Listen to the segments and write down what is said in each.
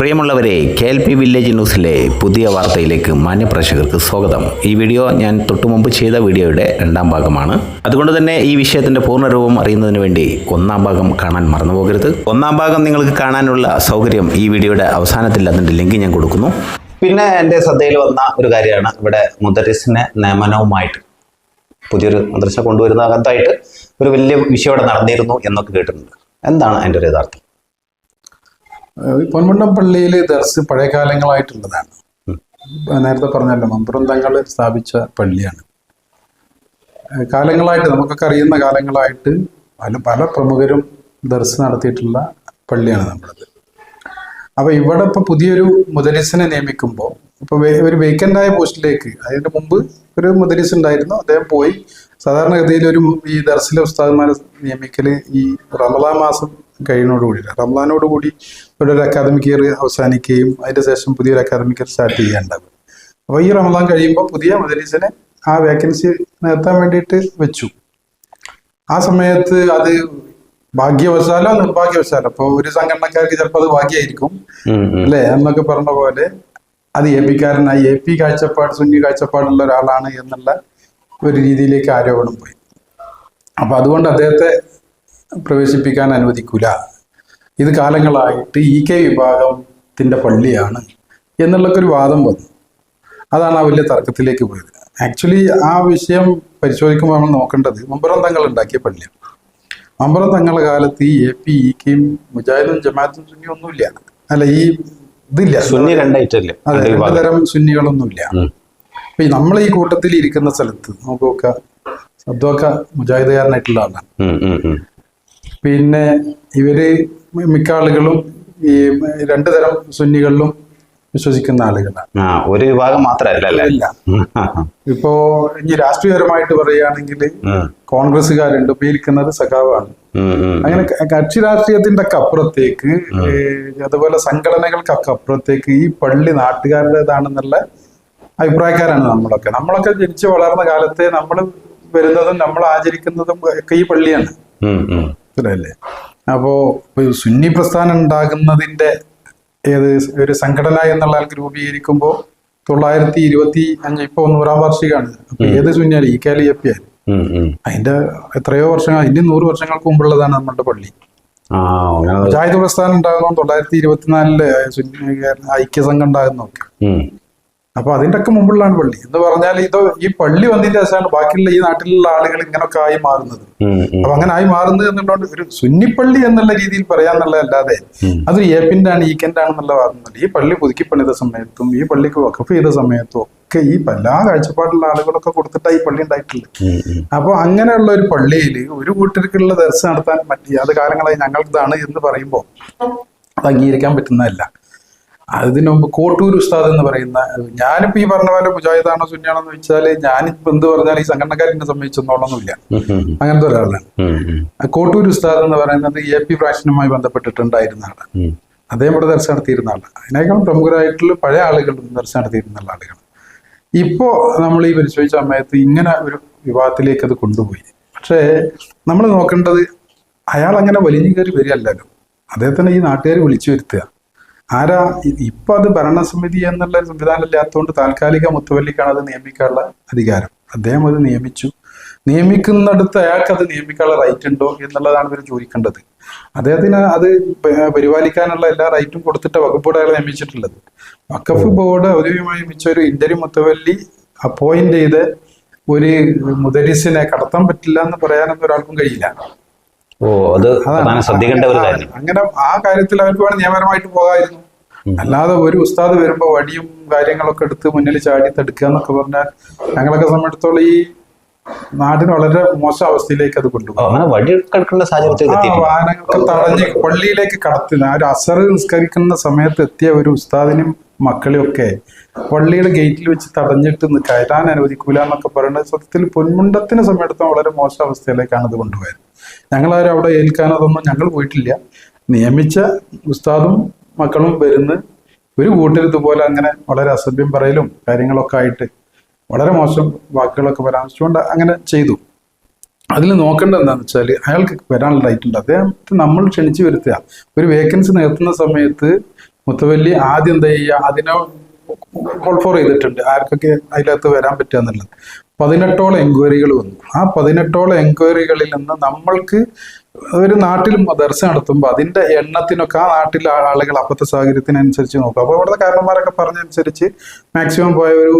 പ്രിയമുള്ളവരെ, KLP village ന്യൂസിലെ പുതിയ വാർത്തയിലേക്ക് മാന്യപ്രേക്ഷകർക്ക് സ്വാഗതം. ഈ വീഡിയോ ഞാൻ തൊട്ടുമുമ്പ് ചെയ്ത വീഡിയോയുടെ രണ്ടാം ഭാഗമാണ്. അതുകൊണ്ട് തന്നെ ഈ വിഷയത്തിന്റെ പൂർണ്ണരൂപം അറിയുന്നതിന് വേണ്ടി ഒന്നാം ഭാഗം കാണാൻ മറന്നു പോകരുത്. ഒന്നാം ഭാഗം നിങ്ങൾക്ക് കാണാനുള്ള സൗകര്യം ഈ വീഡിയോയുടെ അവസാനത്തിൽ അതിൻ്റെ ലിങ്ക് ഞാൻ കൊടുക്കുന്നു. പിന്നെ എൻ്റെ ശ്രദ്ധയിൽ വന്ന ഒരു കാര്യമാണ്, ഇവിടെ മുദരിസിനെ നിയമനവുമായിട്ട് പുതിയൊരു മദ്രസ കൊണ്ടുവരുന്ന അകത്തായിട്ട് ഒരു വലിയ വിഷയം ഇവിടെ നടന്നിരുന്നു എന്നൊക്കെ കേട്ടിട്ടുണ്ട്. എന്താണ് അതിൻ്റെ ഒരു യഥാർത്ഥം? പൊന്മുണ്ടം പള്ളിയിൽ ദർസ് പഴയ കാലങ്ങളായിട്ടുള്ളതാണ്. നേരത്തെ പറഞ്ഞല്ലോ, മമ്പുറം തങ്ങൾ സ്ഥാപിച്ച പള്ളിയാണ്. കാലങ്ങളായിട്ട് നമുക്കൊക്കെ അറിയുന്ന കാലങ്ങളായിട്ട് പല പ്രമുഖരും ദർസ് നടത്തിയിട്ടുള്ള പള്ളിയാണ് നമ്മുടേത്. അപ്പോൾ ഇവിടെ ഇപ്പോൾ പുതിയൊരു മുദരിസിനെ നിയമിക്കുമ്പോൾ ഇപ്പോൾ ഒരു വേക്കൻ്റായ പോസ്റ്റിലേക്ക്, അതിന് മുമ്പ് ഒരു മുദരിസ് ഉണ്ടായിരുന്നു, അദ്ദേഹം പോയി. സാധാരണഗതിയിൽ ഈ ദർസിലെ ഉസ്താദ്മാരെ നിയമിക്കൽ ഈ റമദാൻ മാസം കഴിയുന്നതോടുകൂടി, റമദാനോടുകൂടി ഇവിടെ ഒരു അക്കാദമിക് ഇയർ അവസാനിക്കുകയും അതിൻ്റെ ശേഷം പുതിയൊരു അക്കാദമിക് ഇയർ സ്റ്റാർട്ട് ചെയ്യാനുണ്ടാവും. അപ്പോൾ ഈ റമദാൻ കഴിയുമ്പോൾ പുതിയ മുദരിസിനെ ആ വേക്കൻസി നിർത്താൻ വേണ്ടിയിട്ട് വെച്ചു. ആ സമയത്ത് അത് ഭാഗ്യവശാലോ നിർഭാഗ്യവശാലോ, അപ്പോൾ ഒരു സംഘടനക്കാർക്ക് ചിലപ്പോൾ അത് ഭാഗ്യമായിരിക്കും അല്ലേ എന്നൊക്കെ പറഞ്ഞ പോലെ, അത് AP കാഴ്ചപ്പാട്, സുന്നി കാഴ്ചപ്പാടുള്ള ഒരാളാണ് എന്നുള്ള ഒരു രീതിയിലേക്ക് ആരോപണം പോയി. അപ്പൊ അതുകൊണ്ട് അദ്ദേഹത്തെ പ്രവേശിപ്പിക്കാൻ അനുവദിക്കൂല, ഇത് കാലങ്ങളായിട്ട് EK വിഭാഗത്തിന്റെ പള്ളിയാണ് എന്നുള്ളൊക്കെ ഒരു വാദം വന്നു. അതാണ് ആ വലിയ തർക്കത്തിലേക്ക് പോയത്. ആക്ച്വലി ആ വിഷയം പരിശോധിക്കുമ്പോൾ നമ്മൾ നോക്കേണ്ടത് മമ്പുറം തങ്ങൾ ഉണ്ടാക്കിയ പള്ളിയാണ്. മമ്പുറം തങ്ങളുടെ കാലത്ത് ഈ AP, EK, മുജാഹിദും ജമാഅത്തും സുന്നി ഒന്നുമില്ല, അല്ല ഈ ഇതില്ല, അതെ, രണ്ട് തരം സുന്നികളൊന്നുമില്ല. അപ്പൊ നമ്മൾ ഈ കൂട്ടത്തിൽ ഇരിക്കുന്ന സ്ഥലത്ത് നമുക്കൊക്കെ അതൊക്കെ മുജാഹിദുകാരനായിട്ടുള്ള ആളാണ്. പിന്നെ ഇവര് മിക്ക ആളുകളും ഈ രണ്ടു തരം സുന്നികളിലും വിശ്വസിക്കുന്ന ആളുകളാണ്, ഒരു വിഭാഗം മാത്രമല്ല. ഇപ്പോ ഇനി രാഷ്ട്രീയപരമായിട്ട് പറയുകയാണെങ്കിൽ കോൺഗ്രസ്സുകാരുണ്ട്, ഇപ്പൊ ഇരിക്കുന്നത് സഖാവാണ്. അങ്ങനെ കക്ഷി രാഷ്ട്രീയത്തിന്റെ ഒക്കെ അപ്പുറത്തേക്ക്, അതുപോലെ സംഘടനകൾക്കൊക്കെ അപ്പുറത്തേക്ക് ഈ പള്ളി നാട്ടുകാരുടേതാണെന്നുള്ള അഭിപ്രായക്കാരാണ് നമ്മളൊക്കെ ജനിച്ചു വളർന്ന കാലത്തെ നമ്മൾ വരുന്നതും നമ്മൾ ആചരിക്കുന്നതും ഒക്കെ ഈ പള്ളിയാണ്, അല്ലേ? അപ്പോ സുന്നി പ്രസ്ഥാനം ഉണ്ടാകുന്നതിന്റെ ഒരു സംഘടന എന്നുള്ള ആൾക്ക് രൂപീകരിക്കുമ്പോൾ 925, ഇപ്പൊ 100-ാം വാർഷികമാണ്. അപ്പൊ ഏത് സുന്നിയാണ്? EK AP ആണ്. അതിന്റെ എത്രയോ വർഷങ്ങൾ, അതിന്റെ 100 വർഷങ്ങൾക്ക് മുമ്പുള്ളതാണ് നമ്മുടെ പള്ളി. മുജാഹിദ് പ്രസ്ഥാനം ഉണ്ടാകുന്നു 924 ഐക്യസംഘം ഉണ്ടാകുന്നൊക്കെ. അപ്പൊ അതിന്റെ ഒക്കെ മുമ്പുള്ളതാണ് പള്ളി എന്ന് പറഞ്ഞാൽ. ഈ പള്ളി വന്നതിന്റെ ശേഷമാണ് ബാക്കിയുള്ള ഈ നാട്ടിലുള്ള ആളുകൾ ഇങ്ങനൊക്കെ ആയി മാറുന്നത്. അപ്പൊ അങ്ങനെ ആയി മാറുന്നത് എന്നുള്ളത് ഒരു സുന്നിപ്പള്ളി എന്നുള്ള രീതിയിൽ പറയാന്നുള്ളതല്ലാതെ അതൊരു ഏപ്പിന്റെ ആണ്, EKന്റെ ആണെന്നുള്ള വാദമല്ല. ഈ പള്ളി പുതുക്കി പണിത സമയത്തും ഈ പള്ളിക്ക് വഖഫ് ചെയ്ത സമയത്തും ഒക്കെ ഈ എല്ലാ കാഴ്ചപ്പാടുള്ള ആളുകളൊക്കെ കൊടുത്തിട്ടാണ് ഈ പള്ളി ഉണ്ടായിട്ടുള്ളത്. അപ്പൊ അങ്ങനെയുള്ള ഒരു പള്ളിയിൽ ഒരു കൂട്ടർക്കുള്ള ദർശനം നടത്താൻ പറ്റി, അത് കാലങ്ങളായി ഞങ്ങൾക്കിതാണ് എന്ന് പറയുമ്പോൾ അത് അംഗീകരിക്കാൻ പറ്റുന്നതല്ല. അതിനു മുമ്പ് കോട്ടൂർ ഉസ്താദ് എന്ന് പറയുന്ന, ഞാനിപ്പോ ഈ പറഞ്ഞ പോലെ മുജാഹിദാണോ സുന്നിയാണോ എന്ന് വെച്ചാല് ഞാനിപ്പോ എന്ത് പറഞ്ഞാൽ ഈ സംഘടനക്കാരനെ സംബന്ധിച്ചൊന്നോളൊന്നുമില്ല, അങ്ങനത്തെ ഒരാളാണ്. കോട്ടൂർ ഉസ്താദ് എന്ന് പറയുന്നത് AP ഫ്രാക്ഷനുമായി ബന്ധപ്പെട്ടിട്ടുണ്ടായിരുന്ന ആളാണ്. അദ്ദേഹം ഇവിടെ ദർശനം നടത്തിയിരുന്ന ആളാണ്. അതിനേക്കാളും പ്രമുഖരായിട്ടുള്ള പഴയ ആളുകൾ ദർശനം നടത്തിയിരുന്ന ആളുകൾ. ഇപ്പോ നമ്മൾ ഈ പരിശോധിച്ച സമയത്ത് ഇങ്ങനെ ഒരു വിവാദത്തിലേക്ക് അത് കൊണ്ടുപോയി. പക്ഷേ നമ്മൾ നോക്കേണ്ടത്, അയാൾ അങ്ങനെ വലിഞ്ഞു കയറി വരികയല്ലല്ലോ, അദ്ദേഹത്തിനെ ഈ നാട്ടുകാർ വിളിച്ചു വരുത്തുക. ആരാ? ഇപ്പൊ അത് ഭരണസമിതി എന്നുള്ള സംവിധാനം ഇല്ലാത്തതുകൊണ്ട് താൽക്കാലിക മുത്തവല്ലിക്കാണ് അത് നിയമിക്കാനുള്ള അധികാരം. അദ്ദേഹം അത് നിയമിച്ചു. നിയമിക്കുന്നിടത്ത് അയാൾക്ക് അത് നിയമിക്കാനുള്ള റൈറ്റ് ഉണ്ടോ എന്നുള്ളതാണ് ഇവർ ചോദിക്കേണ്ടത്. അദ്ദേഹത്തിന് അത് പരിപാലിക്കാനുള്ള എല്ലാ റൈറ്റും കൊടുത്തിട്ട് വഖഫ് ബോർഡ് അയാളെ നിയമിച്ചിട്ടുള്ളത്. വഖഫ് ബോർഡ് ഔദ്യോഗികമായി നിയമിച്ച ഒരു ഇന്റരി മുത്തവല്ലി അപ്പോയിന്റ് ചെയ്ത് ഒരു മുദരിസിനെ കടത്താൻ പറ്റില്ല എന്ന് പറയാനൊന്നും ഒരാൾക്കും കഴിയില്ല. അങ്ങനെ ആ കാര്യത്തിൽ അവർക്ക് വേണം നിയമപരമായിട്ട് പോകാമായിരുന്നു. അല്ലാതെ ഒരു ഉസ്താദ് വരുമ്പോ വടിയും കാര്യങ്ങളൊക്കെ എടുത്ത് മുന്നിൽ ചാടി തടുക്കുക എന്നൊക്കെ പറഞ്ഞാൽ ഞങ്ങളൊക്കെ സംബന്ധിച്ചിടത്തോളം ഈ നാടിന് വളരെ മോശം അവസ്ഥയിലേക്ക് അത് കൊണ്ടുപോകും. വാഹനങ്ങൾക്ക് തടഞ്ഞ് പള്ളിയിലേക്ക് കടത്തുന്ന ഒരു അസർ നിസ്കരിക്കുന്ന സമയത്ത് എത്തിയ ഒരു ഉസ്താദിനും മക്കളെയൊക്കെ പള്ളിയുടെ ഗേറ്റിൽ വെച്ച് തടഞ്ഞിട്ട് കയറാൻ അനുവദിക്കൂല എന്നൊക്കെ പറയുന്നത് സത്യത്തിൽ പൊന്മുണ്ടത്തിനെ സംബന്ധിച്ചിടത്തോളം വളരെ മോശം അവസ്ഥയിലേക്കാണ് ഇത് കൊണ്ടുപോയത്. ഞങ്ങളാരും അവിടെ ഏൽക്കാനോ അതൊന്നും ഞങ്ങൾ പോയിട്ടില്ല. നിയമിച്ച ഉസ്താദും മക്കളും വരുന്ന ഒരു കൂട്ടർ ഇതുപോലെ അങ്ങനെ വളരെ അസഭ്യം പറയലും കാര്യങ്ങളൊക്കെ ആയിട്ട് വളരെ മോശം വാക്കുകളൊക്കെ പരാമർശിച്ചുകൊണ്ട് അങ്ങനെ ചെയ്തു. അതിൽ നോക്കേണ്ടത് എന്താണെന്ന് വെച്ചാൽ അയാൾക്ക് വരാനുള്ള റൈറ്റ് ഉണ്ട്. അദ്ദേഹത്തെ നമ്മൾ ക്ഷണിച്ചു വരുത്തുക. ഒരു വേക്കൻസി നിർത്തുന്ന സമയത്ത് മുത്തവല്ലി ആദ്യം എന്താ ചെയ്യുക, അതിനെ കോൾ ഫോർ ചെയ്തിട്ടുണ്ട് ആർക്കൊക്കെ അതിനകത്ത് വരാൻ പറ്റുക എന്നുള്ളത്. 18ഓളം എൻക്വയറികൾ വന്നു. ആ 18ഓളം എൻക്വയറികളിൽ നിന്ന് നമ്മൾക്ക് ഒരു നാട്ടിൽ ദർശ നടത്തുമ്പോൾ അതിന്റെ എണ്ണത്തിനൊക്കെ ആ നാട്ടിലെ ആളുകൾ അപ്പത്തെ സാഹചര്യത്തിനനുസരിച്ച് നോക്കും. അപ്പോൾ ഇവിടുത്തെ കാരണന്മാരൊക്കെ പറഞ്ഞനുസരിച്ച് മാക്സിമം പോയ ഒരു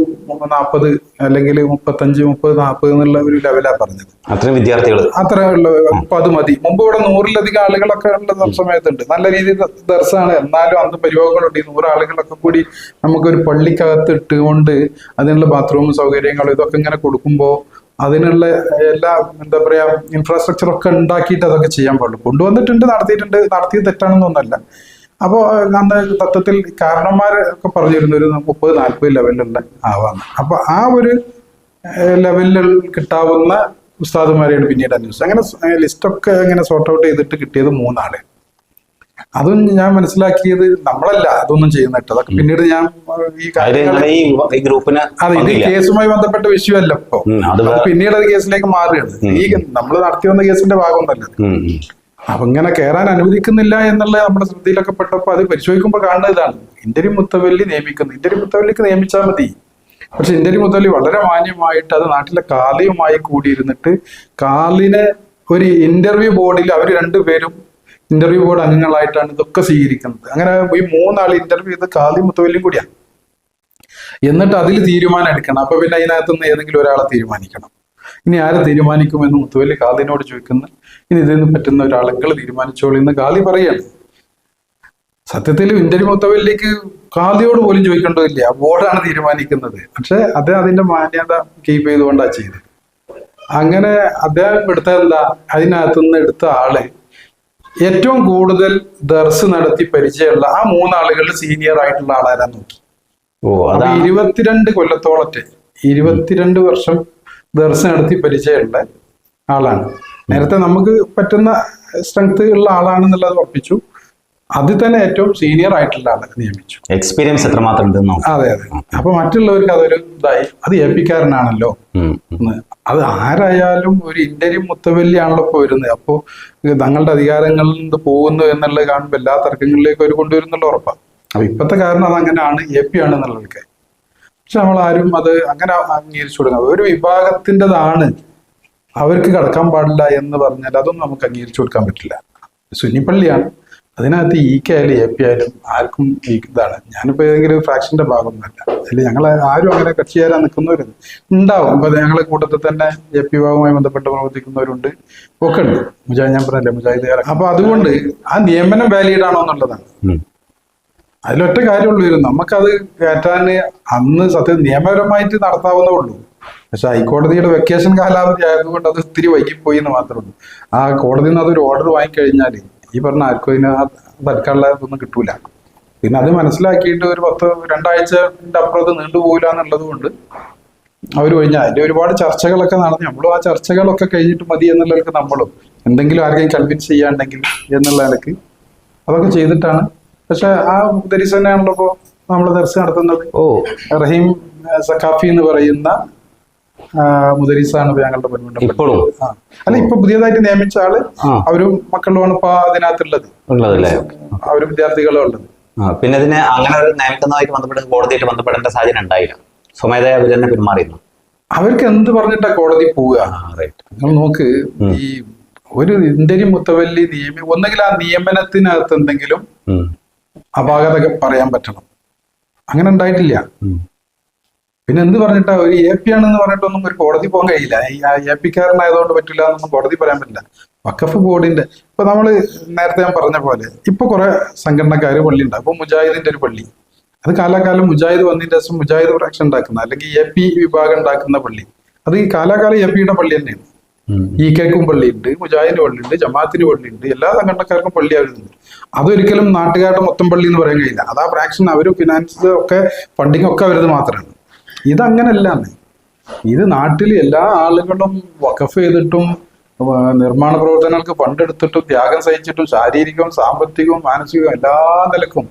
40 അല്ലെങ്കിൽ 35, 30, 40 എന്നുള്ള ഒരു ലെവലാണ് പറഞ്ഞത്. അത്രയും വിദ്യാർത്ഥികൾ അത്ര ഉള്ള ഇപ്പൊ അത് മതി. മുമ്പ് ഇവിടെ 100-ലധികം ആളുകളൊക്കെ ഉള്ള സമയത്തുണ്ട്. നല്ല രീതിയിൽ ദർശാണ്. എന്നാലും അന്ന് പരിപാടികളുണ്ട്. 100 ആളുകളൊക്കെ കൂടി നമുക്കൊരു പള്ളിക്കകത്ത് ഇട്ടുകൊണ്ട് അതിനുള്ള ബാത്റൂം സൗകര്യങ്ങളും ഇതൊക്കെ ഇങ്ങനെ കൊടുക്കുമ്പോൾ അതിനുള്ള എല്ലാ എന്താ പറയാ ഇൻഫ്രാസ്ട്രക്ചർ ഒക്കെ ഉണ്ടാക്കിയിട്ട് അതൊക്കെ ചെയ്യാൻ പാടുള്ളൂ. കൊണ്ടുവന്നിട്ടുണ്ട്, നടത്തിയിട്ടുണ്ട്, നടത്തിയത് തെറ്റാണെന്നൊന്നല്ല. അപ്പോൾ അന്ന് തത്വത്തിൽ കാരണന്മാരൊക്കെ പറഞ്ഞിരുന്നു ഒരു 30-40 ലെവലിലുള്ള ആവാന്ന്. അപ്പൊ ആ ഒരു ലെവലിൽ കിട്ടാവുന്ന ഉസ്താദുമാരെയാണ് പിന്നീട് അന്വേഷിച്ചത്. അങ്ങനെ ലിസ്റ്റൊക്കെ അങ്ങനെ സോർട്ട് ഔട്ട് ചെയ്തിട്ട് കിട്ടിയത് 3 ആള്. അതും ഞാൻ മനസ്സിലാക്കിയത് നമ്മളല്ല അതൊന്നും ചെയ്യുന്നിട്ട്. അതൊക്കെ പിന്നീട് ഞാൻ ഈ ഗ്രൂപ്പിന് അതെ ഇത് കേസുമായി ബന്ധപ്പെട്ട വിഷയമല്ല ഇപ്പൊ. അത് പിന്നീട് അത് കേസിലേക്ക് മാറുകയാണ്. ഈ നമ്മൾ നടത്തി വന്ന കേസിന്റെ ഭാഗമൊന്നല്ല. അപ്പൊ ഇങ്ങനെ കയറാൻ അനുവദിക്കുന്നില്ല എന്നുള്ള നമ്മുടെ ശ്രദ്ധയിലൊക്കെ പെട്ടപ്പോ അത് പരിശോധിക്കുമ്പോൾ കാണുന്നത് ഇതാണ്. ഇന്റരി മുത്തവല്ലി നിയമിക്കുന്നു. ഇന്റരി മുത്തവല്ലിക്ക് നിയമിച്ചാൽ മതി. പക്ഷെ ഇന്റരി മുത്തവല്ലി വളരെ മാന്യമായിട്ട് അത് നാട്ടിലെ കാളിയുമായി കൂടിയിരുന്നിട്ട് കാളിനെ ഒരു ഇന്റർവ്യൂ ബോർഡിൽ അവർ 2 പേരും ഇന്റർവ്യൂ ബോർഡ് അംഗങ്ങളായിട്ടാണ് ഇതൊക്കെ സ്വീകരിക്കുന്നത്. അങ്ങനെ ഈ 3 ആൾ ഇന്റർവ്യൂ ചെയ്ത് കാളി മുത്തവല്ലിയും കൂടിയാണ്. എന്നിട്ട് അതിൽ തീരുമാനം എടുക്കണം. അപ്പൊ പിന്നെ അതിനകത്തുനിന്ന് ഏതെങ്കിലും ഒരാളെ തീരുമാനിക്കണം. ഇനി ആരെ തീരുമാനിക്കുമെന്ന് മുത്തവല്ലി കാളിനോട് ചോദിക്കുന്നു. ഇനി ഇതിന് പറ്റുന്ന ഒരാളെങ്കിൽ തീരുമാനിച്ചോളൂ എന്ന് കാളി പറയാണ്. സത്യത്തിൽ ഇന്റർവ്യൂ മുത്തവല്ലിക്ക് കാളിയോട് പോലും ചോദിക്കേണ്ടതില്ല, ബോർഡാണ് തീരുമാനിക്കുന്നത്. പക്ഷെ അദ്ദേഹം അതിന്റെ മാന്യത കീപ്പ് ചെയ്തുകൊണ്ടാണ് ചെയ്തത്. അങ്ങനെ അദ്ദേഹം എടുത്ത എന്താ, അതിനകത്തുനിന്ന് എടുത്ത ആള് ഏറ്റവും കൂടുതൽ ദർസ് നടത്തി പരിചയമുള്ള ആ 3 ആളുകളുടെ സീനിയർ ആയിട്ടുള്ള ആളാരാ നോക്കി. 22 കൊല്ലത്തോളത്തെ 22 വർഷം ദർസ് നടത്തി പരിചയമുള്ള ആളാണ്. നേരത്തെ നമുക്ക് പറ്റുന്ന സ്ട്രെങ്ത് ഉള്ള ആളാണെന്നുള്ളത് ഉറപ്പിച്ചു. അതിൽ തന്നെ ഏറ്റവും സീനിയർ ആയിട്ടുള്ള ആളെ നിയമിച്ചു. എക്സ്പീരിയൻസ് എത്രമാത്രം ഉണ്ട്. അതെ. അപ്പൊ മറ്റുള്ളവർക്ക് അതൊരു ഇതായി. അത് ഏൽപ്പിക്കാരനാണല്ലോ. അത് ആരായാലും ഒരു ഇന്റരിം മുത്തവല്ലിയാണല്ലോ ഇപ്പൊ വരുന്നത്. അപ്പോ തങ്ങളുടെ അധികാരങ്ങളിൽ നിന്ന് പോകുന്നു എന്നുള്ളത് കാണുമ്പോൾ എല്ലാ തർക്കങ്ങളിലേക്കും അവർ കൊണ്ടുവരുന്നുള്ള ഉറപ്പാണ്. അപ്പൊ ഇപ്പത്തെ കാരണം അത് അങ്ങനെയാണ്, AP ആണെന്നുള്ളതൊക്കെ. പക്ഷെ നമ്മളാരും അത് അങ്ങനെ അംഗീകരിച്ചു കൊടുക്കുക. ഒരു വിഭാഗത്തിൻ്റെതാണ്, അവർക്ക് കടക്കാൻ പാടില്ല എന്ന് പറഞ്ഞാൽ അതൊന്നും നമുക്ക് അംഗീകരിച്ചു കൊടുക്കാൻ പറ്റില്ല. സുന്നിപ്പള്ളിയാണ്, അതിനകത്ത് EK ആയാലും AP ആയാലും ആർക്കും ഇതാണ്. ഞാനിപ്പോ ഏതെങ്കിലും ഫ്രാക്ഷന്റെ ഭാഗമൊന്നുമല്ല. അതിൽ ഞങ്ങൾ ആരും അങ്ങനെ കക്ഷി ചേരാൻ നിൽക്കുന്നവരുണ്ട്, ഉണ്ടാവും. ഇപ്പൊ ഞങ്ങളെ കൂട്ടത്തിൽ തന്നെ AP ഭാഗവുമായി ബന്ധപ്പെട്ട് പ്രവർത്തിക്കുന്നവരുണ്ട്, ഒക്കെ ഉണ്ട്. ഞാൻ പറഞ്ഞല്ലേ മുജാഹിദ്. അപ്പൊ അതുകൊണ്ട് ആ നിയമനം വാലിഡ് ആണോ എന്നുള്ളതാണ്. അതിലൊറ്റ കാര്യമുള്ളൂ, നമുക്കത് കയറ്റാൻ അന്ന് സത്യം നിയമപരമായിട്ട് നടത്താവുന്നേ ഉള്ളൂ. പക്ഷെ ഹൈക്കോടതിയുടെ വെക്കേഷൻ കാലാവധി ആയതുകൊണ്ട് അത് ഒത്തിരി വൈകിപ്പോയി എന്ന് മാത്രമേ ഉള്ളൂ. ആ കോടതിയിൽ നിന്ന് അതൊരു ഓർഡർ വാങ്ങിക്കഴിഞ്ഞാൽ ഈ പറഞ്ഞ ആർക്കും അതിന് തൽക്കാലം ഇതൊന്നും കിട്ടൂല. പിന്നെ അത് മനസ്സിലാക്കിയിട്ട് ഒരു 2 ആഴ്ചന്റെ അപ്പുറത്ത് നീണ്ടുപോകില്ല എന്നുള്ളത് കൊണ്ട് അവർ കഴിഞ്ഞാൽ അതിന്റെ ഒരുപാട് ചർച്ചകളൊക്കെ നടന്നു. നമ്മളും ആ ചർച്ചകളൊക്കെ കഴിഞ്ഞിട്ട് മതി എന്നുള്ളവർക്ക് നമ്മളും എന്തെങ്കിലും ആർക്കെങ്കിലും കൺവിൻസ് ചെയ്യാണ്ടെങ്കിൽ എന്നുള്ള നിലക്ക് അതൊക്കെ ചെയ്തിട്ടാണ്. പക്ഷെ ആ ദരീസ് തന്നെയാണല്ലോ ഇപ്പോ നമ്മൾ ദർശനം നടത്തുന്നത്. റഹീം സഖാഫി എന്ന് പറയുന്ന മുദരീസാണ് ഞങ്ങളുടെ പരിപാടി. അല്ല, ഇപ്പൊ പുതിയതായിട്ട് നിയമിച്ച ആള് അവരും മക്കളുമാണ് ഇപ്പൊ അതിനകത്തുള്ളത്, അവരും വിദ്യാർത്ഥികളും ഉള്ളത്. പിന്നെ ഇതിന് അങ്ങനെ ഒരു നിയമനവുമായിട്ട് ബന്ധപ്പെട്ട് കോടതിയായിട്ട് ബന്ധപ്പെടേണ്ട സാഹചര്യം ഉണ്ടായില്ല. സ്വമേധയാ അവർ തന്നെ പിന്മാറിയിരുന്നു. അവർക്ക് എന്ത് പറഞ്ഞിട്ടാ കോടതി പോവുക? നിങ്ങൾ നോക്ക്, ഈ ഒരു ഇന്റരി മുത്തവല്ലി ഒന്നുകിൽ ആ നിയമനത്തിനകത്ത് എന്തെങ്കിലും അപാകത പറയാൻ പറ്റണം. അങ്ങനെ ഉണ്ടായിട്ടില്ല. പിന്നെ എന്ത് പറഞ്ഞിട്ടാ ഒരു AP ആണെന്ന് പറഞ്ഞിട്ടൊന്നും ഒരു കോടതി പോകാൻ കഴിയില്ല. ഈ AP കാരനായതുകൊണ്ട് പറ്റില്ല എന്നൊന്നും കോടതി പറയാൻ പറ്റില്ല. വഖഫ് ബോർഡിന്റെ ഇപ്പൊ നമ്മള് നേരത്തെ ഞാൻ പറഞ്ഞ പോലെ ഇപ്പൊ കുറെ സംഘടനക്കാര് പള്ളി ഉണ്ടാവും. ഇപ്പൊ മുജാഹിദിന്റെ ഒരു പള്ളി, അത് കാലാകാലം മുജാഹിദ് വന്നതിന് ശേഷം മുജാഹിദ് ഫ്രാക്ഷൻ ഉണ്ടാക്കുന്ന അല്ലെങ്കിൽ AP വിഭാഗം ഉണ്ടാക്കുന്ന പള്ളി, അത് ഈ കാലാകാലം APയുടെ പള്ളി തന്നെയാണ്. EKക്കും പള്ളിയുണ്ട്, മുജാഹിദിന് പള്ളിയുണ്ട്, ജമാഅത്തിന് പള്ളിയുണ്ട്, എല്ലാ സംഘടനക്കാർക്കും പള്ളി അവരുണ്ട്. അതൊരിക്കലും നാട്ടുകാരുടെ മൊത്തം പള്ളി എന്ന് പറയാൻ കഴിയില്ല. അതാ ഫ്രാക്ഷൻ, അവര് ഫിനാൻസ് ഒക്കെ ഫണ്ടിങ് ഒക്കെ അവരത് മാത്രമാണ്. ഇതങ്ങനല്ലാന്ന്. ഇത് നാട്ടിൽ എല്ലാ ആളുകളും വഖഫ് ചെയ്തിട്ടും നിർമ്മാണ പ്രവർത്തനങ്ങൾക്ക് ഫണ്ടെടുത്തിട്ടും ത്യാഗം സഹിച്ചിട്ടും ശാരീരികവും സാമ്പത്തികവും മാനസികവും എല്ലാ നിലക്കും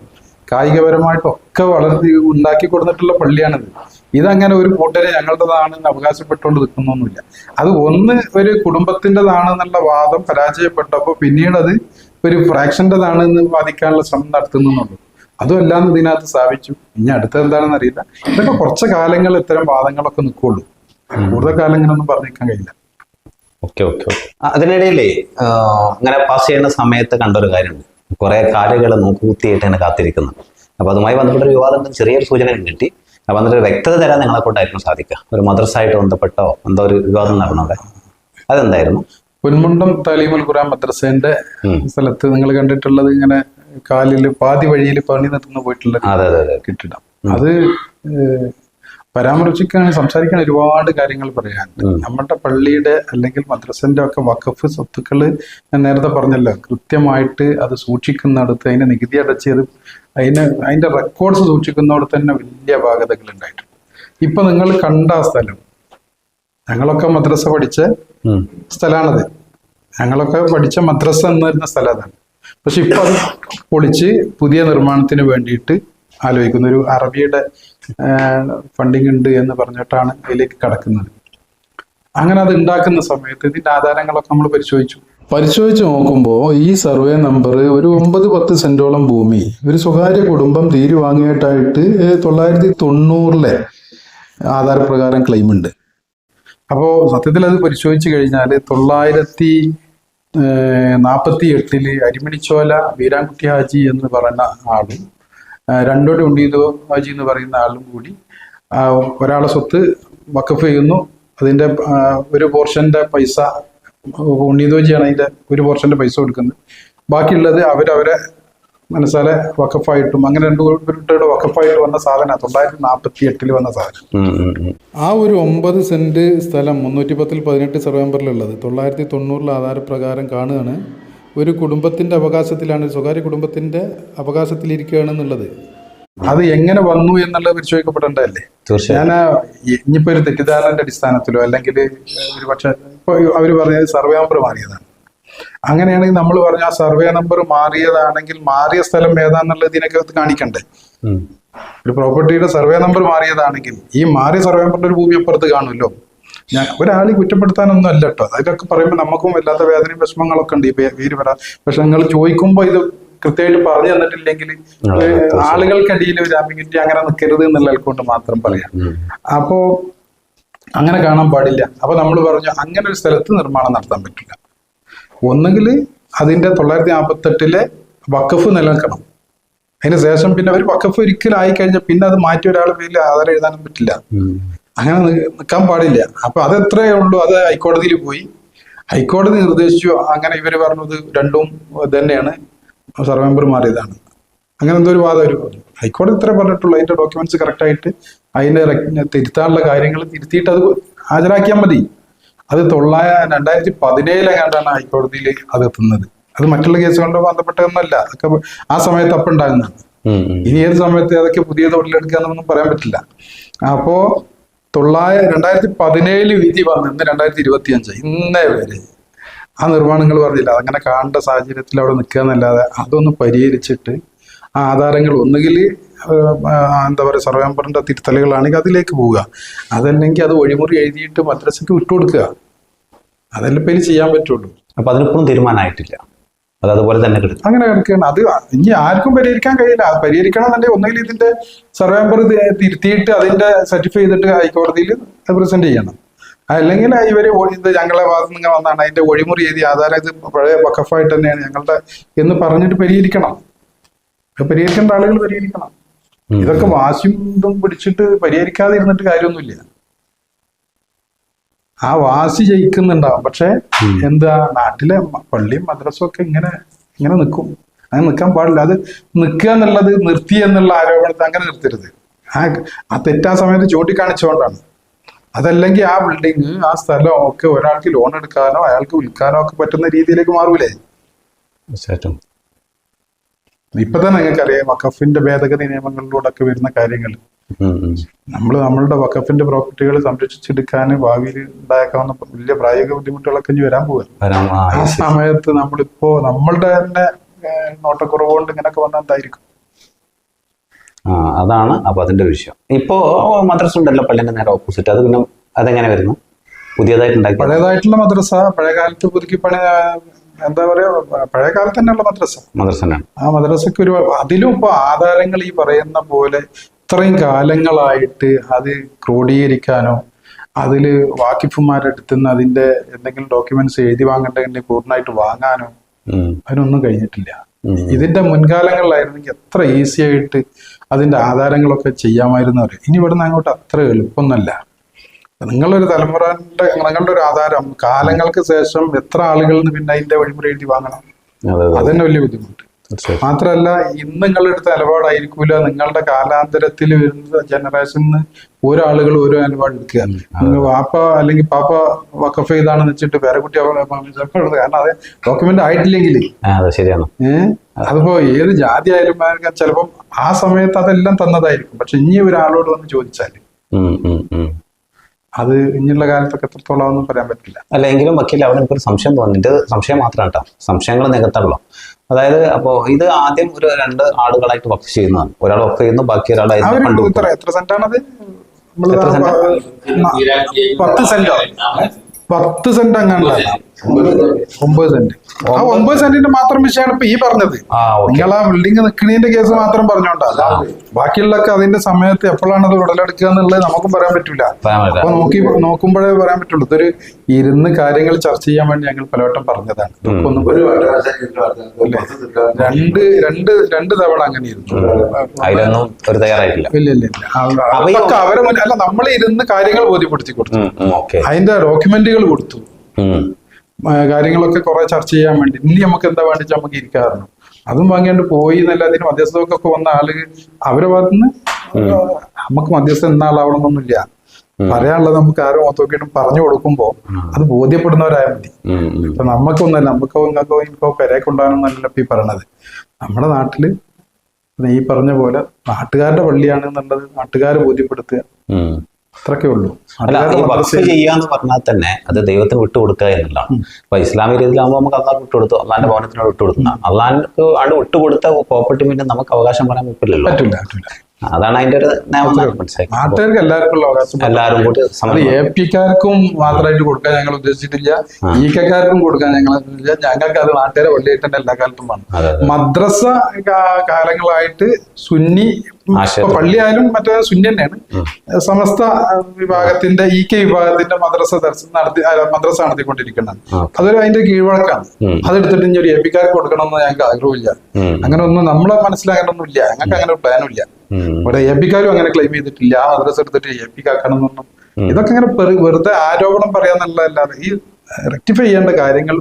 കായികപരമായിട്ടും ഒക്കെ വളർത്തി ഉണ്ടാക്കി കൊടുത്തിട്ടുള്ള പള്ളിയാണിത്. ഇതങ്ങനെ ഒരു കൂട്ടരെ ഞങ്ങളുടേതാണെന്ന് അവകാശപ്പെട്ടുകൊണ്ട് നിൽക്കുന്നൊന്നുമില്ല. അത് ഒരു കുടുംബത്തിൻ്റെതാണെന്നുള്ള വാദം പരാജയപ്പെട്ടപ്പോൾ പിന്നീട് അത് ഒരു ഫ്രാക്ഷൻ്റെതാണെന്ന് വാദിക്കാനുള്ള ശ്രമം നടത്തുന്നുള്ളൂ. അതും എല്ലാം ഇതിനകത്ത് സ്ഥാപിച്ചു. ഇനി അടുത്ത എന്താണെന്ന് അറിയില്ല. ഇതൊക്കെ കുറച്ച് കാലങ്ങൾ ഇത്തരം വാദങ്ങളൊക്കെ നിൽക്കുള്ളൂ. കൂടുതൽ കാലങ്ങളൊന്നും പറഞ്ഞിരിക്കാൻ കഴിയില്ല. ഓക്കെ. അതിനിടയിലേ അങ്ങനെ പാസ് ചെയ്യുന്ന സമയത്ത് കണ്ടൊരു കാര്യമുണ്ട്. കുറെ കാലുകൾ നോക്കുകുത്തിയായിട്ട് തന്നെ കാത്തിരിക്കുന്നുണ്ട്. അപ്പൊ അതുമായി ബന്ധപ്പെട്ട ഒരു വിവാദത്തിന് ചെറിയൊരു സൂചന കിട്ടി. അപ്പൊ അതിന്റെ ഒരു വ്യക്തത തരാൻ നിങ്ങളെ കൊണ്ടായിരിക്കും സാധിക്കുക. ഒരു മദ്രസയായിട്ട് ബന്ധപ്പെട്ടോ എന്തോ ഒരു വിവാദം നടന്നു അവിടെ, അതെന്തായിരുന്നു? പൊന്മുണ്ടം താലീമുൽ ഖുർആൻ മദ്രസേന്റെ സ്ഥലത്ത് നിങ്ങൾ കണ്ടിട്ടുള്ളത് ഇങ്ങനെ കാലിൽ പാതി വഴിയിൽ പണി നിർത്തുന്ന പോയിട്ടുള്ള കെട്ടിടം. അത് പരാമർശിക്കാൻ സംസാരിക്കാൻ ഒരുപാട് കാര്യങ്ങൾ പറയാനുണ്ട്. നമ്മുടെ പള്ളിയുടെ അല്ലെങ്കിൽ മദ്രസന്റെ ഒക്കെ വഖഫ് സ്വത്തുക്കൾ ഞാൻ നേരത്തെ പറഞ്ഞല്ലോ, കൃത്യമായിട്ട് അത് സൂക്ഷിക്കുന്നിടത്ത് അതിന്റെ നികുതി അടച്ചത് അതിന്റെ റെക്കോർഡ്സ് സൂക്ഷിക്കുന്നിടത്ത് തന്നെ വലിയ അപാകതകൾ ഉണ്ടായിട്ടുണ്ട്. ഇപ്പൊ നിങ്ങൾ കണ്ട ആ സ്ഥലം, ഞങ്ങളൊക്കെ മദ്രസ പഠിച്ച സ്ഥലമാണത്. ഞങ്ങളൊക്കെ പഠിച്ച മദ്രസ എന്നിരുന്ന സ്ഥലം അതാണ്. പക്ഷെ ഇപ്പൊ അത് പൊളിച്ച് പുതിയ നിർമ്മാണത്തിന് വേണ്ടിയിട്ട് ആലോചിക്കുന്ന ഒരു അറബിയുടെ ഫണ്ടിങ് ഉണ്ട് എന്ന് പറഞ്ഞിട്ടാണ് അതിലേക്ക് കടക്കുന്നത്. അങ്ങനെ അത് ഉണ്ടാക്കുന്ന സമയത്ത് ഇതിന്റെ ആധാരങ്ങളൊക്കെ നമ്മൾ പരിശോധിച്ച് നോക്കുമ്പോൾ ഈ സർവേ നമ്പർ ഒരു 9-10 സെന്റോളം ഭൂമി ഒരു സ്വകാര്യ കുടുംബം തീരു വാങ്ങിയിട്ടായിട്ട് 1990 ആധാരപ്രകാരം ക്ലെയിം ഉണ്ട്. അപ്പോൾ സത്യത്തിൽ അത് പരിശോധിച്ച് കഴിഞ്ഞാൽ 1948 അരിമണിച്ചോല വീരാൻകുട്ടി ഹാജി എന്ന് പറയുന്ന ആളും രണ്ടോടി ഉണ്ണീദോ ഹാജി എന്ന് പറയുന്ന ആളും കൂടി ഒരാളെ സ്വത്ത് വഖഫ് ചെയ്യുന്നു. അതിന്റെ ഒരു പോർഷന്റെ പൈസ ഉണ്ണീദോജിയാണ് അതിന്റെ ഒരു പോർഷന്റെ പൈസ കൊടുക്കുന്നത്. ബാക്കിയുള്ളത് അവരെ മനസ്സാലെ വഖഫായിട്ടും അങ്ങനെ രണ്ടുപേരുടെ വഖഫായിട്ട് വന്ന സാധനം 1948 വന്ന സാധനം. ആ ഒരു 9 സെന്റ് സ്ഥലം 310-18 സർവേ നമ്പറിലുള്ളത് 1990 ആധാരപ്രകാരം കാണുകയാണ്. ഒരു കുടുംബത്തിന്റെ അവകാശത്തിലാണ്, സ്വകാര്യ കുടുംബത്തിന്റെ അവകാശത്തിലിരിക്കുകയാണെന്നുള്ളത്. അത് എങ്ങനെ വന്നു എന്നുള്ളത് പരിശോധിക്കപ്പെടേണ്ടതല്ലേ? ഞാൻ ഇനിയിപ്പോ ഒരു തെറ്റിദ്ധാരണന്റെ അടിസ്ഥാനത്തിലോ അല്ലെങ്കിൽ ഒരു പക്ഷെ ഇപ്പൊ അവര് പറഞ്ഞത് സർവേ നമ്പർ മാറിയതാണ്. അങ്ങനെയാണെങ്കിൽ നമ്മൾ പറഞ്ഞ ആ സർവേ നമ്പർ മാറിയതാണെങ്കിൽ മാറിയ സ്ഥലം ഏതാന്നുള്ളത് ഇതിനൊക്കെ കാണിക്കണ്ടേ? ഒരു പ്രോപ്പർട്ടിയുടെ സർവേ നമ്പർ മാറിയതാണെങ്കിൽ ഈ മാറിയ സർവേ നമ്പറിന്റെ ഒരു ഭൂമി അപ്പുറത്ത് കാണുമല്ലോ. ഞാൻ ഒരാളെ കുറ്റപ്പെടുത്താനൊന്നും അല്ല കേട്ടോ. അതൊക്കെ പറയുമ്പോൾ നമുക്കും വല്ലാത്ത വേദനയും വിഷമങ്ങളൊക്കെ ഉണ്ട് ഈ പേര് വരാൻ. പക്ഷെ നിങ്ങൾ ചോദിക്കുമ്പോൾ ഇത് കൃത്യമായിട്ട് പറഞ്ഞു തന്നിട്ടില്ലെങ്കിൽ ആളുകൾക്കിടയിൽ ഒരു ആംബിഗ്യൂറ്റി അങ്ങനെ നിൽക്കരുത് എന്നുള്ള കൊണ്ട് മാത്രം പറയാം. അപ്പോ അങ്ങനെ കാണാൻ പാടില്ല. അപ്പൊ നമ്മൾ പറഞ്ഞു അങ്ങനെ ഒരു സ്ഥലത്ത് നിർമ്മാണം നടത്താൻ പറ്റില്ല. ഒന്നുകിൽ അതിന്റെ 1948 വഖഫ് നിലനിൽക്കണം. അതിന് ശേഷം പിന്നെ ഒരു വഖഫ് ഒരിക്കലും ആയിക്കഴിഞ്ഞാൽ പിന്നെ അത് മാറ്റി ഒരാളുടെ പേരിൽ ആധാരം എഴുതാനും പറ്റില്ല. അങ്ങനെ നിൽക്കാൻ പാടില്ല. അപ്പൊ അതെത്രയേ ഉള്ളൂ. അത് ഹൈക്കോടതിയിൽ പോയി, ഹൈക്കോടതി നിർദ്ദേശിച്ചു. അങ്ങനെ ഇവര് പറഞ്ഞത് രണ്ടും തന്നെയാണ്, സർവേ നമ്പർ മാറിയതാണ്. അങ്ങനെ എന്തോ ഒരു വാദം അവർ പറഞ്ഞു. ഹൈക്കോടതി ഇത്ര പറഞ്ഞിട്ടുള്ളൂ. അതിന്റെ ഡോക്യുമെന്റ്സ് കറക്റ്റ് ആയിട്ട് അതിന്റെ തിരുത്താനുള്ള കാര്യങ്ങൾ തിരുത്തിയിട്ട് അത് ഹാജരാക്കിയാൽ മതി. അത് 2017 എങ്ങാണ്ടാണ് ഹൈക്കോടതിയിൽ അത് എത്തുന്നത്. അത് മറ്റുള്ള കേസുകളുടെ ബന്ധപ്പെട്ടതൊന്നുമല്ല. അതൊക്കെ ആ സമയത്ത് അപ്പം ഉണ്ടാകുന്നതാണ്. ഇനി ഏത് സമയത്ത് അതൊക്കെ പുതിയ തൊഴിലെടുക്കാന്നൊന്നും പറയാൻ പറ്റില്ല. അപ്പോ 2017 വിധി വന്ന് ഇന്ന് 2025 ഇന്നേ വരെ ആ നിർമ്മാണങ്ങൾ പറഞ്ഞില്ല. അതങ്ങനെ കാണേണ്ട സാഹചര്യത്തിൽ അവിടെ നിൽക്കുക എന്നല്ലാതെ അതൊന്ന് പരിഹരിച്ചിട്ട് ആ ആധാരങ്ങൾ ഒന്നുകിൽ എന്താ പറയുക സർവേ നമ്പറിന്റെ തിരുത്തലുകളാണെങ്കിൽ അതിലേക്ക് പോവുക, അതല്ലെങ്കിൽ അത് വഴിമുറി എഴുതിയിട്ട് മദ്രസയ്ക്ക് വിട്ടുകൊടുക്കുക. അതല്ലേ ഇപ്പം ചെയ്യാൻ പറ്റുള്ളൂ. അപ്പൊ അതിനിപ്പോഴും തീരുമാനമായിട്ടില്ല, അത് അതുപോലെ തന്നെ അങ്ങനെ കിടക്കുകയാണ്. അത് ഇനി ആർക്കും പരിഹരിക്കാൻ കഴിയില്ല. അത് പരിഹരിക്കണം എന്നുണ്ടെങ്കിൽ ഒന്നുകിൽ ഇതിന്റെ സർവേ നമ്പർ തിരുത്തിയിട്ട് അതിന്റെ സർട്ടിഫൈ ചെയ്തിട്ട് ഹൈക്കോടതിയിൽ പ്രസന്റ് ചെയ്യണം. അല്ലെങ്കിൽ ഇവര് ഇത് ഞങ്ങളെ ഭാഗത്ത് നിന്ന് വന്നാണ് അതിന്റെ ഒഴിമുറി എഴുതി ആധാരം ഇത് പഴയ വഖഫായിട്ട് തന്നെയാണ് ഞങ്ങളുടെ എന്ന് പറഞ്ഞിട്ട് പരിഹരിക്കണം. പരിഹരിക്കേണ്ട ആളുകൾ പരിഹരിക്കണം. ഇതൊക്കെ വാശിയും ഇതും പിടിച്ചിട്ട് പരിഹരിക്കാതെ ഇരുന്നിട്ട് കാര്യമൊന്നുമില്ല. ആ വാശി ജയിക്കുന്നുണ്ടാവും. പക്ഷെ എന്താ നാട്ടിലെ പള്ളിയും മദ്രസും ഒക്കെ ഇങ്ങനെ നിൽക്കും. അങ്ങനെ നിൽക്കാൻ പാടില്ല. അത് നിൽക്കുക എന്നുള്ളത് നിർത്തി എന്നുള്ള ആരോപണത്തെ അങ്ങനെ നിർത്തരുത്. ആ തെറ്റാ സമയത്ത് ചൂണ്ടിക്കാണിച്ചുകൊണ്ടാണ്. അതല്ലെങ്കിൽ ആ ബിൽഡിങ് ആ സ്ഥലം ഒക്കെ ഒരാൾക്ക് ലോൺ എടുക്കാനോ അയാൾക്ക് വിൽക്കാനോ ഒക്കെ പറ്റുന്ന രീതിയിലേക്ക് മാറൂലേ? ഇപ്പൊ തന്നെ നിങ്ങൾക്കറിയാം വഖഫിന്റെ ഭേദഗതി നിയമങ്ങളിലൂടെ ഒക്കെ വരുന്ന കാര്യങ്ങൾ. നമ്മളുടെ വഖഫിന്റെ പ്രോപ്പർട്ടികൾ സംരക്ഷിച്ചെടുക്കാൻ ഭാവിയിൽ ഉണ്ടായേക്കാവുന്ന വലിയ പ്രായോഗിക ബുദ്ധിമുട്ടുകളൊക്കെ ഇനി വരാൻ പോവുക. ആ സമയത്ത് നമ്മളിപ്പോ നമ്മളുടെ തന്നെ നോട്ടക്കുറവുകൊണ്ട് ഇങ്ങനെയൊക്കെ വന്നാൽ എന്തായിരിക്കും? അതാണ് അപ്പൊ അതിന്റെ വിഷയം. ഇപ്പോ മദ്രസ ഉണ്ടല്ലോ പള്ളിന്റെ നേരെ ഓപ്പോസിറ്റ്, അത് പിന്നെ അതെങ്ങനെ വരുന്നു? പുതിയതായിട്ടുണ്ടാക്കി പഴയതായിട്ടുള്ള മദ്രസ പഴയ കാലത്ത് പുതുക്കി എന്താ പറയാ, പഴയ കാലത്ത് തന്നെയുള്ള മദ്രസ. ആ മദ്രസക്ക് ഒരു അതിലും ഇപ്പൊ ആധാരങ്ങൾ ഈ പറയുന്ന പോലെ ഇത്രയും കാലങ്ങളായിട്ട് അത് ക്രോഡീകരിക്കാനോ അതിൽ വാക്കിഫുമാരുടെ അടുത്ത് നിന്ന് അതിന്റെ എന്തെങ്കിലും ഡോക്യുമെന്റ്സ് എഴുതി വാങ്ങേണ്ടെങ്കിൽ പൂർണ്ണമായിട്ട് വാങ്ങാനോ അതിനൊന്നും കഴിഞ്ഞിട്ടില്ല. ഇതിന്റെ മുൻകാലങ്ങളിലായിരുന്നെങ്കിൽ എത്ര ഈസി ആയിട്ട് അതിന്റെ ആധാരങ്ങളൊക്കെ ചെയ്യാമായിരുന്നു അറിയാം. ഇനി ഇവിടുന്ന് അങ്ങോട്ട് അത്ര എളുപ്പമൊന്നല്ല. നിങ്ങളൊരു നിങ്ങളുടെ ഒരു ആധാരം കാലങ്ങൾക്ക് ശേഷം എത്ര ആളുകളിൽ നിന്ന് പിന്നെ അതിന്റെ വഴിമുறை എഴുതി വാങ്ങണം? അതന്നെ വലിയ ബുദ്ധിമുട്ട്. മാത്രമല്ല, ഇന്ന് നിങ്ങളുടെ അടുത്ത് നിലപാടായിരിക്കൂല നിങ്ങളുടെ കാലാന്തരത്തിൽ വരുന്ന ജനറേഷനിൽ ഒരാളുകൾ ഓരോ നിലപാട് എടുക്കുക. വാപ്പ അല്ലെങ്കിൽ പാപ്പ വഖഫ് ചെയ്താണെന്ന് വെച്ചിട്ട് പേരക്കുട്ടി കാരണം അത് ഡോക്യുമെന്റ് ആയിട്ടില്ലെങ്കിൽ അതിപ്പോ ഏത് ജാതി ആയാലും ചിലപ്പം ആ സമയത്ത് അതെല്ലാം തന്നതായിരിക്കും. പക്ഷെ ഇനി ഒരാളോട് വന്ന് ചോദിച്ചാല് അത് ഇനിയുള്ള കാലത്തൊക്കെ എത്രത്തോളം ഒന്നും പറയാൻ പറ്റില്ല. അല്ല, എങ്കിലും വക്കീൽ അവിടെ എനിക്കൊരു സംശയം തോന്നുന്നുണ്ട്. സംശയം മാത്രമാണ് കേട്ടോ, സംശയങ്ങൾ നികത്തുള്ളൂ. അതായത് അപ്പോ ഇത് ആദ്യം ഒരു 2 ആളുകളായിട്ട് വർക്ക് ചെയ്യുന്നതാണ്. ഒരാൾ വർക്ക് ചെയ്യുന്നു, ബാക്കി ഒരാൾ എത്ര സെന്റാണത്? 10 സെന്റ് അങ്ങാണ്ടല്ല, 9 സെന്റ്. ആ 9 സെന്റിന്റെ മാത്രം വിഷയമാണ് ഇപ്പൊ ഈ പറഞ്ഞത്. നിങ്ങൾ ആ ബിൽഡിംഗ് നിൽക്കുന്നതിന്റെ കേസ് മാത്രം പറഞ്ഞോണ്ടാ. ബാക്കിയുള്ളൊക്കെ അതിന്റെ സമയത്ത് എപ്പോഴാണ് അത് ഉടലെടുക്കുക എന്നുള്ളത് നമുക്കും പറയാൻ പറ്റൂല. അപ്പൊ നോക്കുമ്പോഴേ പറയാൻ പറ്റുള്ളൂ. ഇതൊരു ഇരുന്ന് കാര്യങ്ങൾ ചർച്ച ചെയ്യാൻ വേണ്ടി ഞങ്ങൾ പലവട്ടം പറഞ്ഞതാണ്. രണ്ട് തവണ അങ്ങനെ ഇരുന്നു. ഇല്ല. അതൊക്കെ അവരെ അല്ല, നമ്മൾ ഇരുന്ന് കാര്യങ്ങൾ ബോധ്യപ്പെടുത്തി കൊടുത്തു, അതിന്റെ ഡോക്യുമെന്റുകൾ കൊടുത്തു, കാര്യങ്ങളൊക്കെ കുറെ ചർച്ച ചെയ്യാൻ വേണ്ടി. ഇനി നമുക്ക് എന്താ വേണ്ടിച്ച നമുക്ക് ഇരിക്കാറുണ്ട്. അതും വാങ്ങിയാണ്ട് പോയി എന്നല്ല. അതിന് മധ്യസ്ഥതൊക്കെ വന്ന ആളുകൾ അവരെ ഭാഗത്തുനിന്ന് നമുക്ക് മധ്യസ്ഥ എന്ന ആളാവണമെന്നൊന്നുമില്ല. പറയാനുള്ളത് നമുക്ക് ആരോ മൊത്തമൊക്കെയായിട്ടും പറഞ്ഞു കൊടുക്കുമ്പോ അത് ബോധ്യപ്പെടുന്നവരായ മതി. ഇപ്പൊ നമുക്കൊന്നല്ല, നമുക്കോ എനിക്കോ പെരയൊക്കെ ഉണ്ടാകണമെന്നല്ല ഇപ്പൊ ഈ പറയണത്. നമ്മുടെ നാട്ടില് ഈ പറഞ്ഞ പോലെ നാട്ടുകാരുടെ പള്ളിയാണ് എന്നുള്ളത് നാട്ടുകാരെ ബോധ്യപ്പെടുത്തുക, അത്രക്കേ ഉള്ളൂ. ചെയ്യാന്ന് പറഞ്ഞാൽ തന്നെ അത് ദൈവത്തിന് വിട്ടുകൊടുക്കുക എന്നുള്ളതാണ്. ഇപ്പൊ ഇസ്ലാമിക രീതിയിലാകുമ്പോൾ നമുക്ക് അള്ളാഹ് വിട്ടുകൊടുത്തു, അള്ളാന്റെ ഭവനത്തിനോട് വിട്ടുകൊടുക്കുന്ന അള്ളാഹ്ക്ക് അവിടെ വിട്ടുകൊടുത്ത പ്രോപ്പർട്ടി പിന്നെ നമുക്ക് അവകാശം പറയാൻ പറ്റില്ലല്ലോ. അതാണ് അതിന്റെ ഒരു നാട്ടുകാർക്ക് എല്ലാവർക്കും ഉള്ള അവകാശം. എല്ലാവരും കൂടി എപിക്കാർക്കും മാത്രമായിട്ട് കൊടുക്കാൻ ഞങ്ങൾ ഉദ്ദേശിച്ചിട്ടില്ല, ഈക്കാർക്കും കൊടുക്കാൻ ഞങ്ങൾ ഞങ്ങൾക്ക് അത് നാട്ടുകാരെ പള്ളിയായിട്ട് തന്നെ എല്ലാ കാലത്തും വേണം. മദ്രസ കാലങ്ങളായിട്ട് സുന്നി പള്ളിയായാലും മറ്റേ സുന്നി തന്നെയാണ്. സമസ്ത വിഭാഗത്തിന്റെ വിഭാഗത്തിന്റെ മദ്രസ നടത്തിക്കൊണ്ടിരിക്കുന്നത്. അതൊരു അതിന്റെ കീഴ്വഴക്കാണ്. അതെടുത്തിട്ട് ഇനി ഒരു എപിക്കാർക്ക് കൊടുക്കണമെന്ന് ഞങ്ങൾക്ക് ആഗ്രഹമില്ല. അങ്ങനെ ഒന്നും നമ്മളെ മനസ്സിലാകണമെന്നും ഇല്ല. ഞങ്ങൾക്ക് അങ്ങനെ ഒരു പ്ലാനും ഇല്ല. ഇവിടെ എപിക്കാരും അങ്ങനെ ക്ലെയിം ചെയ്തിട്ടില്ല ആ മദ്രസ എടുത്തിട്ട് എപിക്കാക്കണം എന്നൊന്നും. ഇതൊക്കെ ഇങ്ങനെ വെറുതെ ആരോപണം പറയാന്നുള്ളതല്ലാതെ ഈ റെക്ടിഫൈ ചെയ്യേണ്ട കാര്യങ്ങൾ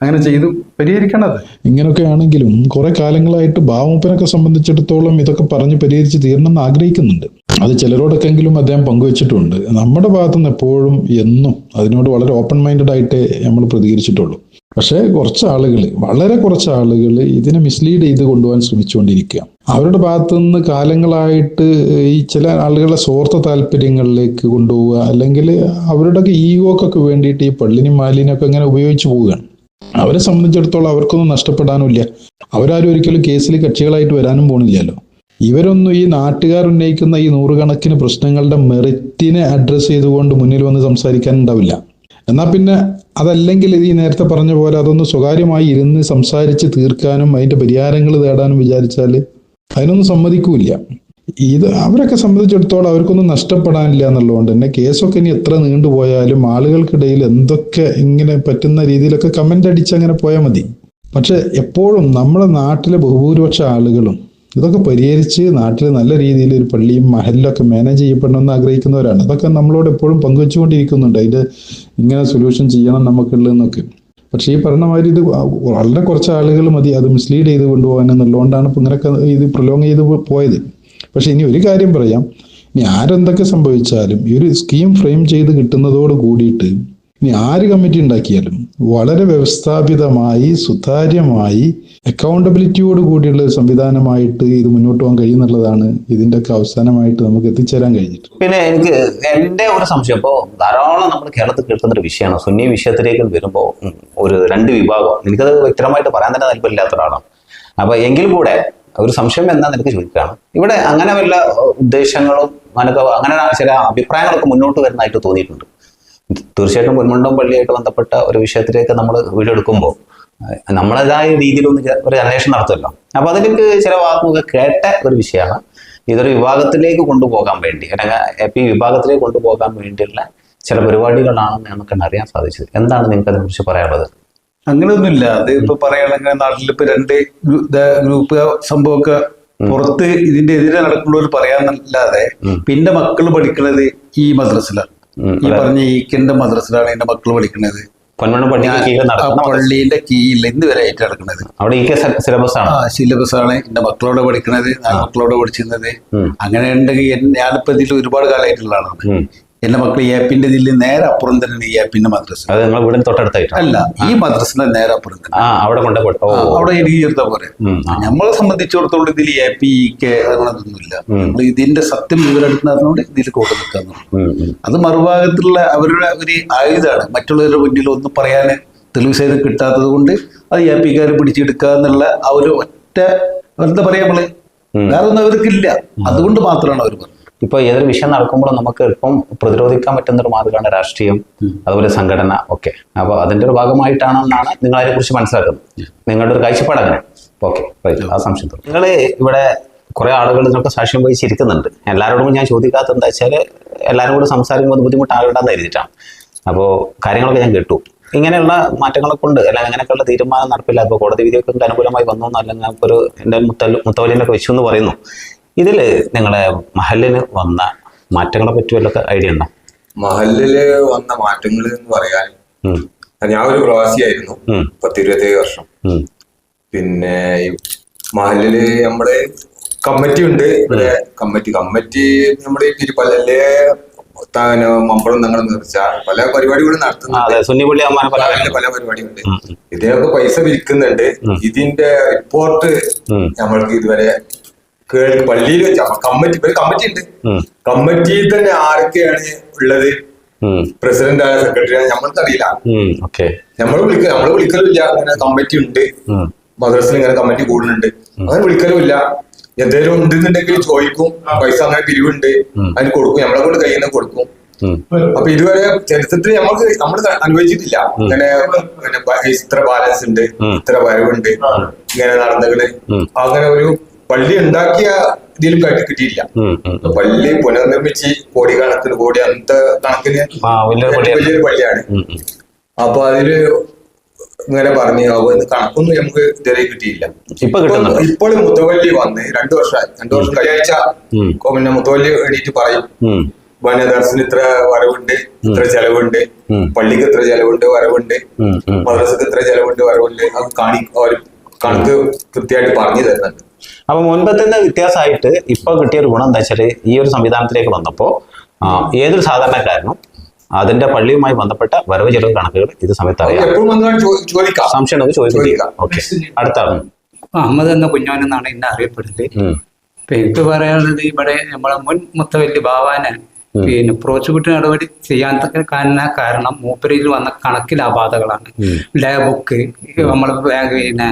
അങ്ങനെ ചെയ്തു പരിഹരിക്കണത്. ഇങ്ങനെയൊക്കെ ആണെങ്കിലും കുറെ കാലങ്ങളായിട്ട് ബാവൂപ്പനൊക്കെ സംബന്ധിച്ചിടത്തോളം ഇതൊക്കെ പറഞ്ഞ് പരിഹരിച്ച് തീരണം എന്ന് ആഗ്രഹിക്കുന്നുണ്ട്. അത് ചിലരോടൊക്കെങ്കിലും അദ്ദേഹം പങ്കുവച്ചിട്ടുണ്ട്. നമ്മുടെ ഭാഗത്തുനിന്ന് എപ്പോഴും എന്നും അതിനോട് വളരെ ഓപ്പൺ മൈൻഡഡ് ആയിട്ടേ നമ്മൾ പ്രതികരിച്ചിട്ടുള്ളൂ. പക്ഷേ വളരെ കുറച്ച് ആളുകൾ ഇതിനെ മിസ്ലീഡ് ചെയ്ത് കൊണ്ടുപോകാൻ ശ്രമിച്ചുകൊണ്ടിരിക്കുക. അവരുടെ ഭാഗത്തുനിന്ന് കാലങ്ങളായിട്ട് ഈ ചില ആളുകളുടെ സ്വാർത്ഥ താല്പര്യങ്ങളിലേക്ക് കൊണ്ടുപോവുക, അല്ലെങ്കിൽ അവരുടെയൊക്കെ ഈഗോക്കൊക്കെ വേണ്ടിയിട്ട് ഈ പള്ളിനും മാലിനൊക്കെ ഇങ്ങനെ ഉപയോഗിച്ചു പോവുകയാണ്. അവരെ സംബന്ധിച്ചിടത്തോളം അവർക്കൊന്നും നഷ്ടപ്പെടാനുമില്ല. അവരാരും ഒരിക്കലും കേസിൽ കക്ഷികളായിട്ട് വരാനും പോണില്ലല്ലോ. ഇവരൊന്നും ഈ നാട്ടുകാർ ഉന്നയിക്കുന്ന ഈ 100 കണക്കിന് പ്രശ്നങ്ങളുടെ മെറിറ്റിനെ അഡ്രസ്സ് ചെയ്തുകൊണ്ട് മുന്നിൽ വന്ന് സംസാരിക്കാനുണ്ടാവില്ല. എന്നാൽ പിന്നെ അതല്ലെങ്കിൽ ഈ നേരത്തെ പറഞ്ഞ പോലെ അതൊന്ന് സ്വകാര്യമായി ഇരുന്ന് സംസാരിച്ച് തീർക്കാനും അതിന്റെ പരിഹാരങ്ങൾ തേടാനും വിചാരിച്ചാൽ അതിനൊന്നും സമ്മതിക്കൂല. അവരൊക്കെ സംബന്ധിച്ചിടത്തോളം അവർക്കൊന്നും നഷ്ടപ്പെടാനില്ല എന്നുള്ളതുകൊണ്ട് തന്നെ കേസൊക്കെ ഇനി എത്ര നീണ്ടുപോയാലും ആളുകൾക്കിടയിൽ എന്തൊക്കെ ഇങ്ങനെ പറ്റുന്ന രീതിയിലൊക്കെ കമന്റ് അടിച്ച് അങ്ങനെ പോയാൽ മതി. പക്ഷെ എപ്പോഴും നമ്മുടെ നാട്ടിലെ ബഹുഭൂരിപക്ഷ ആളുകളും ഇതൊക്കെ പരിഹരിച്ച് നാട്ടിൽ നല്ല രീതിയിൽ ഒരു പള്ളിയും മഹലിലൊക്കെ മാനേജ് ചെയ്യപ്പെടണമെന്ന് ആഗ്രഹിക്കുന്നവരാണ്. അതൊക്കെ നമ്മളോട് എപ്പോഴും പങ്കുവെച്ചുകൊണ്ടിരിക്കുന്നുണ്ട്. അതിന്റെ ഇങ്ങനെ സൊല്യൂഷൻ ചെയ്യണം നമുക്കുള്ളതെന്നൊക്കെ. പക്ഷേ ഈ പറഞ്ഞ മാതിരി ഇത് വളരെ കുറച്ച് ആളുകൾ മതി അത് മിസ്ലീഡ് ചെയ്ത് കൊണ്ടുപോകാൻ എന്നുള്ളതുകൊണ്ടാണ് ഇപ്പൊ ഇങ്ങനെയൊക്കെ ഇത് പ്രൊലോങ് ചെയ്ത് പോയത്. പക്ഷെ ഇനി ഒരു കാര്യം പറയാം, ഇനി ആരെന്തൊക്കെ സംഭവിച്ചാലും ഈ ഒരു സ്കീം ഫ്രെയിം ചെയ്ത് കിട്ടുന്നതോട് കൂടിയിട്ട് ഇനി ആര് കമ്മിറ്റി ഉണ്ടാക്കിയാലും വളരെ വ്യവസ്ഥാപിതമായി സുതാര്യമായി അക്കൗണ്ടബിലിറ്റിയോട് കൂടിയുള്ള സംവിധാനമായിട്ട് ഇത് മുന്നോട്ട് പോകാൻ കഴിയുന്നുള്ളതാണ് ഇതിൻ്റെയൊക്കെ അവസാനമായിട്ട് നമുക്ക് എത്തിച്ചേരാൻ കഴിഞ്ഞിട്ട്. പിന്നെ എനിക്ക് എൻ്റെ ഒരു സംശയം, ഇപ്പോൾ ധാരാളം നമ്മൾ കേരളത്തിൽ കേൾക്കുന്നൊരു വിഷയമാണ്. സുന്നി വിഷയത്തിലേക്ക് വരുമ്പോൾ ഒരു 2 വിഭാഗം, എനിക്കത് വ്യക്തമായിട്ട് പറയാൻ തന്നെ താല്പര്യമില്ലാത്ത ഒരാളാണ്. അപ്പൊ എങ്കിൽ കൂടെ ഒരു സംശയം എന്താ എനിക്ക് ചോദിക്കുകയാണ്, ഇവിടെ അങ്ങനെ വല്ല ഉദ്ദേശങ്ങളും അങ്ങനെ ചില അഭിപ്രായങ്ങളൊക്കെ മുന്നോട്ട് വരുന്നതായിട്ട് തോന്നിയിട്ടുണ്ട്. തീർച്ചയായിട്ടും പൊന്മുണ്ടം പള്ളിയായിട്ട് ബന്ധപ്പെട്ട ഒരു വിഷയത്തിലേക്ക് നമ്മൾ വീഡിയോ എടുക്കുമ്പോൾ നമ്മളേതായ രീതിയിലൊന്ന് ഒരു അന്വേഷണം നടത്തുമല്ലോ. അപ്പൊ അതിലേക്ക് ചില വാക്കുകൾ കേട്ട ഒരു വിഷയമാണ്. ഇതൊരു വിഭാഗത്തിലേക്ക് കൊണ്ടുപോകാൻ വേണ്ടി അല്ലെങ്കിൽ ഈ വിഭാഗത്തിലേക്ക് കൊണ്ടുപോകാൻ വേണ്ടിയുള്ള ചില പരിപാടികളാണെന്ന് നമുക്ക് അറിയാൻ സാധിച്ചത്. എന്താണ് നിങ്ങൾക്ക് അതിനെക്കുറിച്ച് പറയാനുള്ളത്? അങ്ങനെയൊന്നുമില്ല. അത് ഇപ്പൊ പറയുകയാണെങ്കിൽ നാട്ടിലിപ്പോ 2 ഗ്രൂപ്പ് സംഭവമൊക്കെ പുറത്ത് ഇതിന്റെ എതിരെ നടക്കുന്നവർ പറയാന്നല്ലാതെ പിന്നെ മക്കൾ പഠിക്കുന്നത് ഈ മദ്രസിലാണ്, ഈ പറഞ്ഞ ഈക്കന്റെ മദ്രസിലാണ് എന്റെ മക്കൾ പഠിക്കുന്നത്. പള്ളീന്റെ കീഴിൽ ഇന്ന് വരെ ആയിട്ട് നടക്കുന്നത് അവിടെ സിലബസ് ആണ് എന്റെ മക്കളോട് പഠിക്കുന്നത്, 4 മക്കളോട് പഠിച്ചിരുന്നത്. അങ്ങനെ ഉണ്ടെങ്കിൽ ഞാനിപ്പോ ഇതിൽ ഒരുപാട് കാലമായിട്ടുള്ള ആളാണ്. എന്റെ മക്കൾ ഏപ്പിന്റെ ഇതിൽ നേരെ അപ്പുറം തന്നെ ഈ ഏപ്പിന്റെ മദ്രസ. വീടിന് തൊട്ടടുത്തായിട്ട് അല്ല, ഈ മദ്രസിന്റെ നേരെ അപ്പുറം തന്നെ അവിടെ എനിക്ക് ചേർത്താ പോരെ. നമ്മളെ സംബന്ധിച്ചിടത്തോളം ഇതിൽ ഏപ്പി കെ അങ്ങനൊന്നുമില്ല. നമ്മൾ ഇതിന്റെ സത്യം ഇവരെടുക്കുന്നതിനോട് ഇതിൽ കൂടെ നിൽക്കാന്ന്. അത് മറുഭാഗത്തുള്ള അവരുടെ ഒരു ആയുധമാണ്. മറ്റുള്ളവരുടെ മുന്നിൽ ഒന്നും പറയാൻ തെളിവ് ചെയ്ത് കിട്ടാത്തത് കൊണ്ട് അത് ഏപ്പിക്കാരെ പിടിച്ചെടുക്കുക എന്നുള്ള ആ ഒരു ഒറ്റ എന്താ പറയാ നമ്മള് വേറെ ഒന്നും അവർക്കില്ല. അതുകൊണ്ട് മാത്രമാണ് അവർ പറഞ്ഞത്. ഇപ്പോൾ ഏതൊരു വിഷയം നടക്കുമ്പോൾ നമുക്ക് എളുപ്പം പ്രതിരോധിക്കാൻ പറ്റുന്ന ഒരു മാർഗ്ഗമാണ് രാഷ്ട്രീയം, അതുപോലെ സംഘടന ഒക്കെ. അപ്പോൾ അതിന്റെ ഒരു ഭാഗമായിട്ടാണെന്നാണ് നിങ്ങൾ അതിനെ കുറിച്ച് മനസ്സിലാക്കുന്നത്. നിങ്ങളുടെ ഒരു കാഴ്ചപ്പാട് അങ്ങനെ. ഓക്കെ, ആ സംശയം. നിങ്ങൾ ഇവിടെ കുറെ ആളുകൾ ഇതിനൊക്കെ സാക്ഷ്യം വഹിച്ചിരിക്കുന്നുണ്ട്. എല്ലാവരോടും ഞാൻ ചോദിക്കാത്തത് എന്താ വെച്ചാൽ എല്ലാവരും കൂടെ സംസാരിക്കുമ്പോൾ ബുദ്ധിമുട്ടാകണ്ടെന്ന് കരുതിയിട്ടാണ്. അപ്പോൾ കാര്യങ്ങളൊക്കെ ഞാൻ കേട്ടു. ഇങ്ങനെയുള്ള മാറ്റങ്ങളൊക്കെ ഉണ്ട്, അല്ലെങ്കിൽ അങ്ങനെയൊക്കെയുള്ള തീരുമാനം നടപ്പില്ല. ഇപ്പോൾ കോടതി വിധിയൊക്കെ അനുകൂലമായി വന്നു, അല്ലെങ്കിൽ ഇപ്പോൾ ഒരു എൻ്റെ മുത്തവലിനൊക്കെ വെച്ചു എന്ന് പറയുന്നു. ഇതില് നിങ്ങളെ മഹലിന് വന്ന മാറ്റങ്ങളെ പറ്റി വല്ല ഐഡിയ ഉണ്ടോ? മഹലില് വന്ന മാറ്റങ്ങൾ എന്ന് പറയാൻ, ഞാൻ ഒരു പ്രവാസിയായിരുന്നു 10-27 വർഷം. പിന്നെ മഹലില് നമ്മുടെ കമ്മിറ്റി ഉണ്ട്. ഇവിടെ കമ്മിറ്റി നമ്മുടെ തിരുപ്പല്ലേ മമ്പളം ഞങ്ങൾ നിർച്ച പല പരിപാടികളും നടത്തുന്നുണ്ട്. പല പരിപാടിയുണ്ട്. ഇതിനൊക്കെ പൈസ വിൽക്കുന്നുണ്ട്. ഇതിന്റെ റിപ്പോർട്ട് നമ്മൾക്ക് ഇതുവരെ പള്ളിയിൽ വെച്ച കമ്മിറ്റി ഉണ്ട്. കമ്മിറ്റിയിൽ തന്നെ ആരൊക്കെയാണ് ഉള്ളത്, പ്രസിഡന്റ് ആയ സെക്രട്ടറി നമ്മൾക്കറിയില്ല. നമ്മള് വിളിക്കലുമില്ല. അങ്ങനെ കമ്മിറ്റി ഉണ്ട്, മദ്രസിൽ ഇങ്ങനെ കമ്മിറ്റി കൂടുന്നുണ്ട്. അങ്ങനെ വിളിക്കലുമില്ല. എന്തെങ്കിലും ഉണ്ടെന്നുണ്ടെങ്കിൽ ചോദിക്കും. പൈസ അങ്ങനെ പിരിവുണ്ട്, അതിന് കൊടുക്കും. നമ്മളെ കൊണ്ട് കയ്യിൽ നിന്ന് കൊടുക്കും. അപ്പൊ ഇതുവരെ ചരിത്രത്തിൽ നമ്മൾ അനുഭവിച്ചിട്ടില്ല ഇങ്ങനെ ഇത്ര ബാലൻസ് ഉണ്ട്, ഇത്ര വരവുണ്ട്, ഇങ്ങനെ നടന്നുകള്. അങ്ങനെ ഒരു പള്ളി ഉണ്ടാക്കിയ ഇതിലും കിട്ടിയില്ല. പള്ളി പുനർനിർമ്മിച്ച് കോടി അന്നത്തെ കണക്കിന് വലിയൊരു പള്ളിയാണ്. അപ്പൊ അതില് ഇങ്ങനെ പറഞ്ഞു കണക്കൊന്നും നമുക്ക് ഇതുവരെ കിട്ടിയില്ല. ഇപ്പോൾ മുത്തവല്ലി വന്ന് 2 വർഷം കഴിയാഴ്ച പിന്നെ മുത്തവല്ലി വേണ്ടിയിട്ട് പറയും വനദർശന് ഇത്ര വരവുണ്ട്, ഇത്ര ചെലവുണ്ട്, പള്ളിക്ക് ഇത്ര ചെലവുണ്ട്, വരവുണ്ട്, മദ്രസക്ക് ഇത്ര ചെലവുണ്ട്, വരവുണ്ട്. അത് കണക്ക് കൃത്യമായിട്ട് പറഞ്ഞു തരുന്നുണ്ട്. അപ്പൊ മുൻപത്തെ വ്യത്യാസമായിട്ട് ഇപ്പൊ കിട്ടിയ ഒരു ഗുണം എന്താ വെച്ചാല്, ഈ ഒരു സംവിധാനത്തിലേക്ക് വന്നപ്പോ ഏതൊരു സാധാരണക്കാരനും അതിന്റെ പള്ളിയുമായി ബന്ധപ്പെട്ട വരവ് ചെലവ് കണക്കുകൾ ഇത് സമയത്ത് അറിയാം. സംശയം ചോദിക്കാം. ഓക്കെ, അടുത്ത അഹമ്മദ് എന്ന കുഞ്ഞോൻ എന്നാണ് എന്നെ അറിയപ്പെടുന്നത്. ഇത് പറയാനുള്ളത്, ഇവിടെ നമ്മളെ മുൻ മുത്തവല്ലി ബാവാനെ പിന്നെ പ്രോസിക്യൂട്ട് നടപടി ചെയ്യാൻ കാരണം മൂപ്പരിയിൽ വന്ന കണക്കിൽ അപാധകളാണ്. ലേ ബുക്ക്, നമ്മളെ പിന്നെ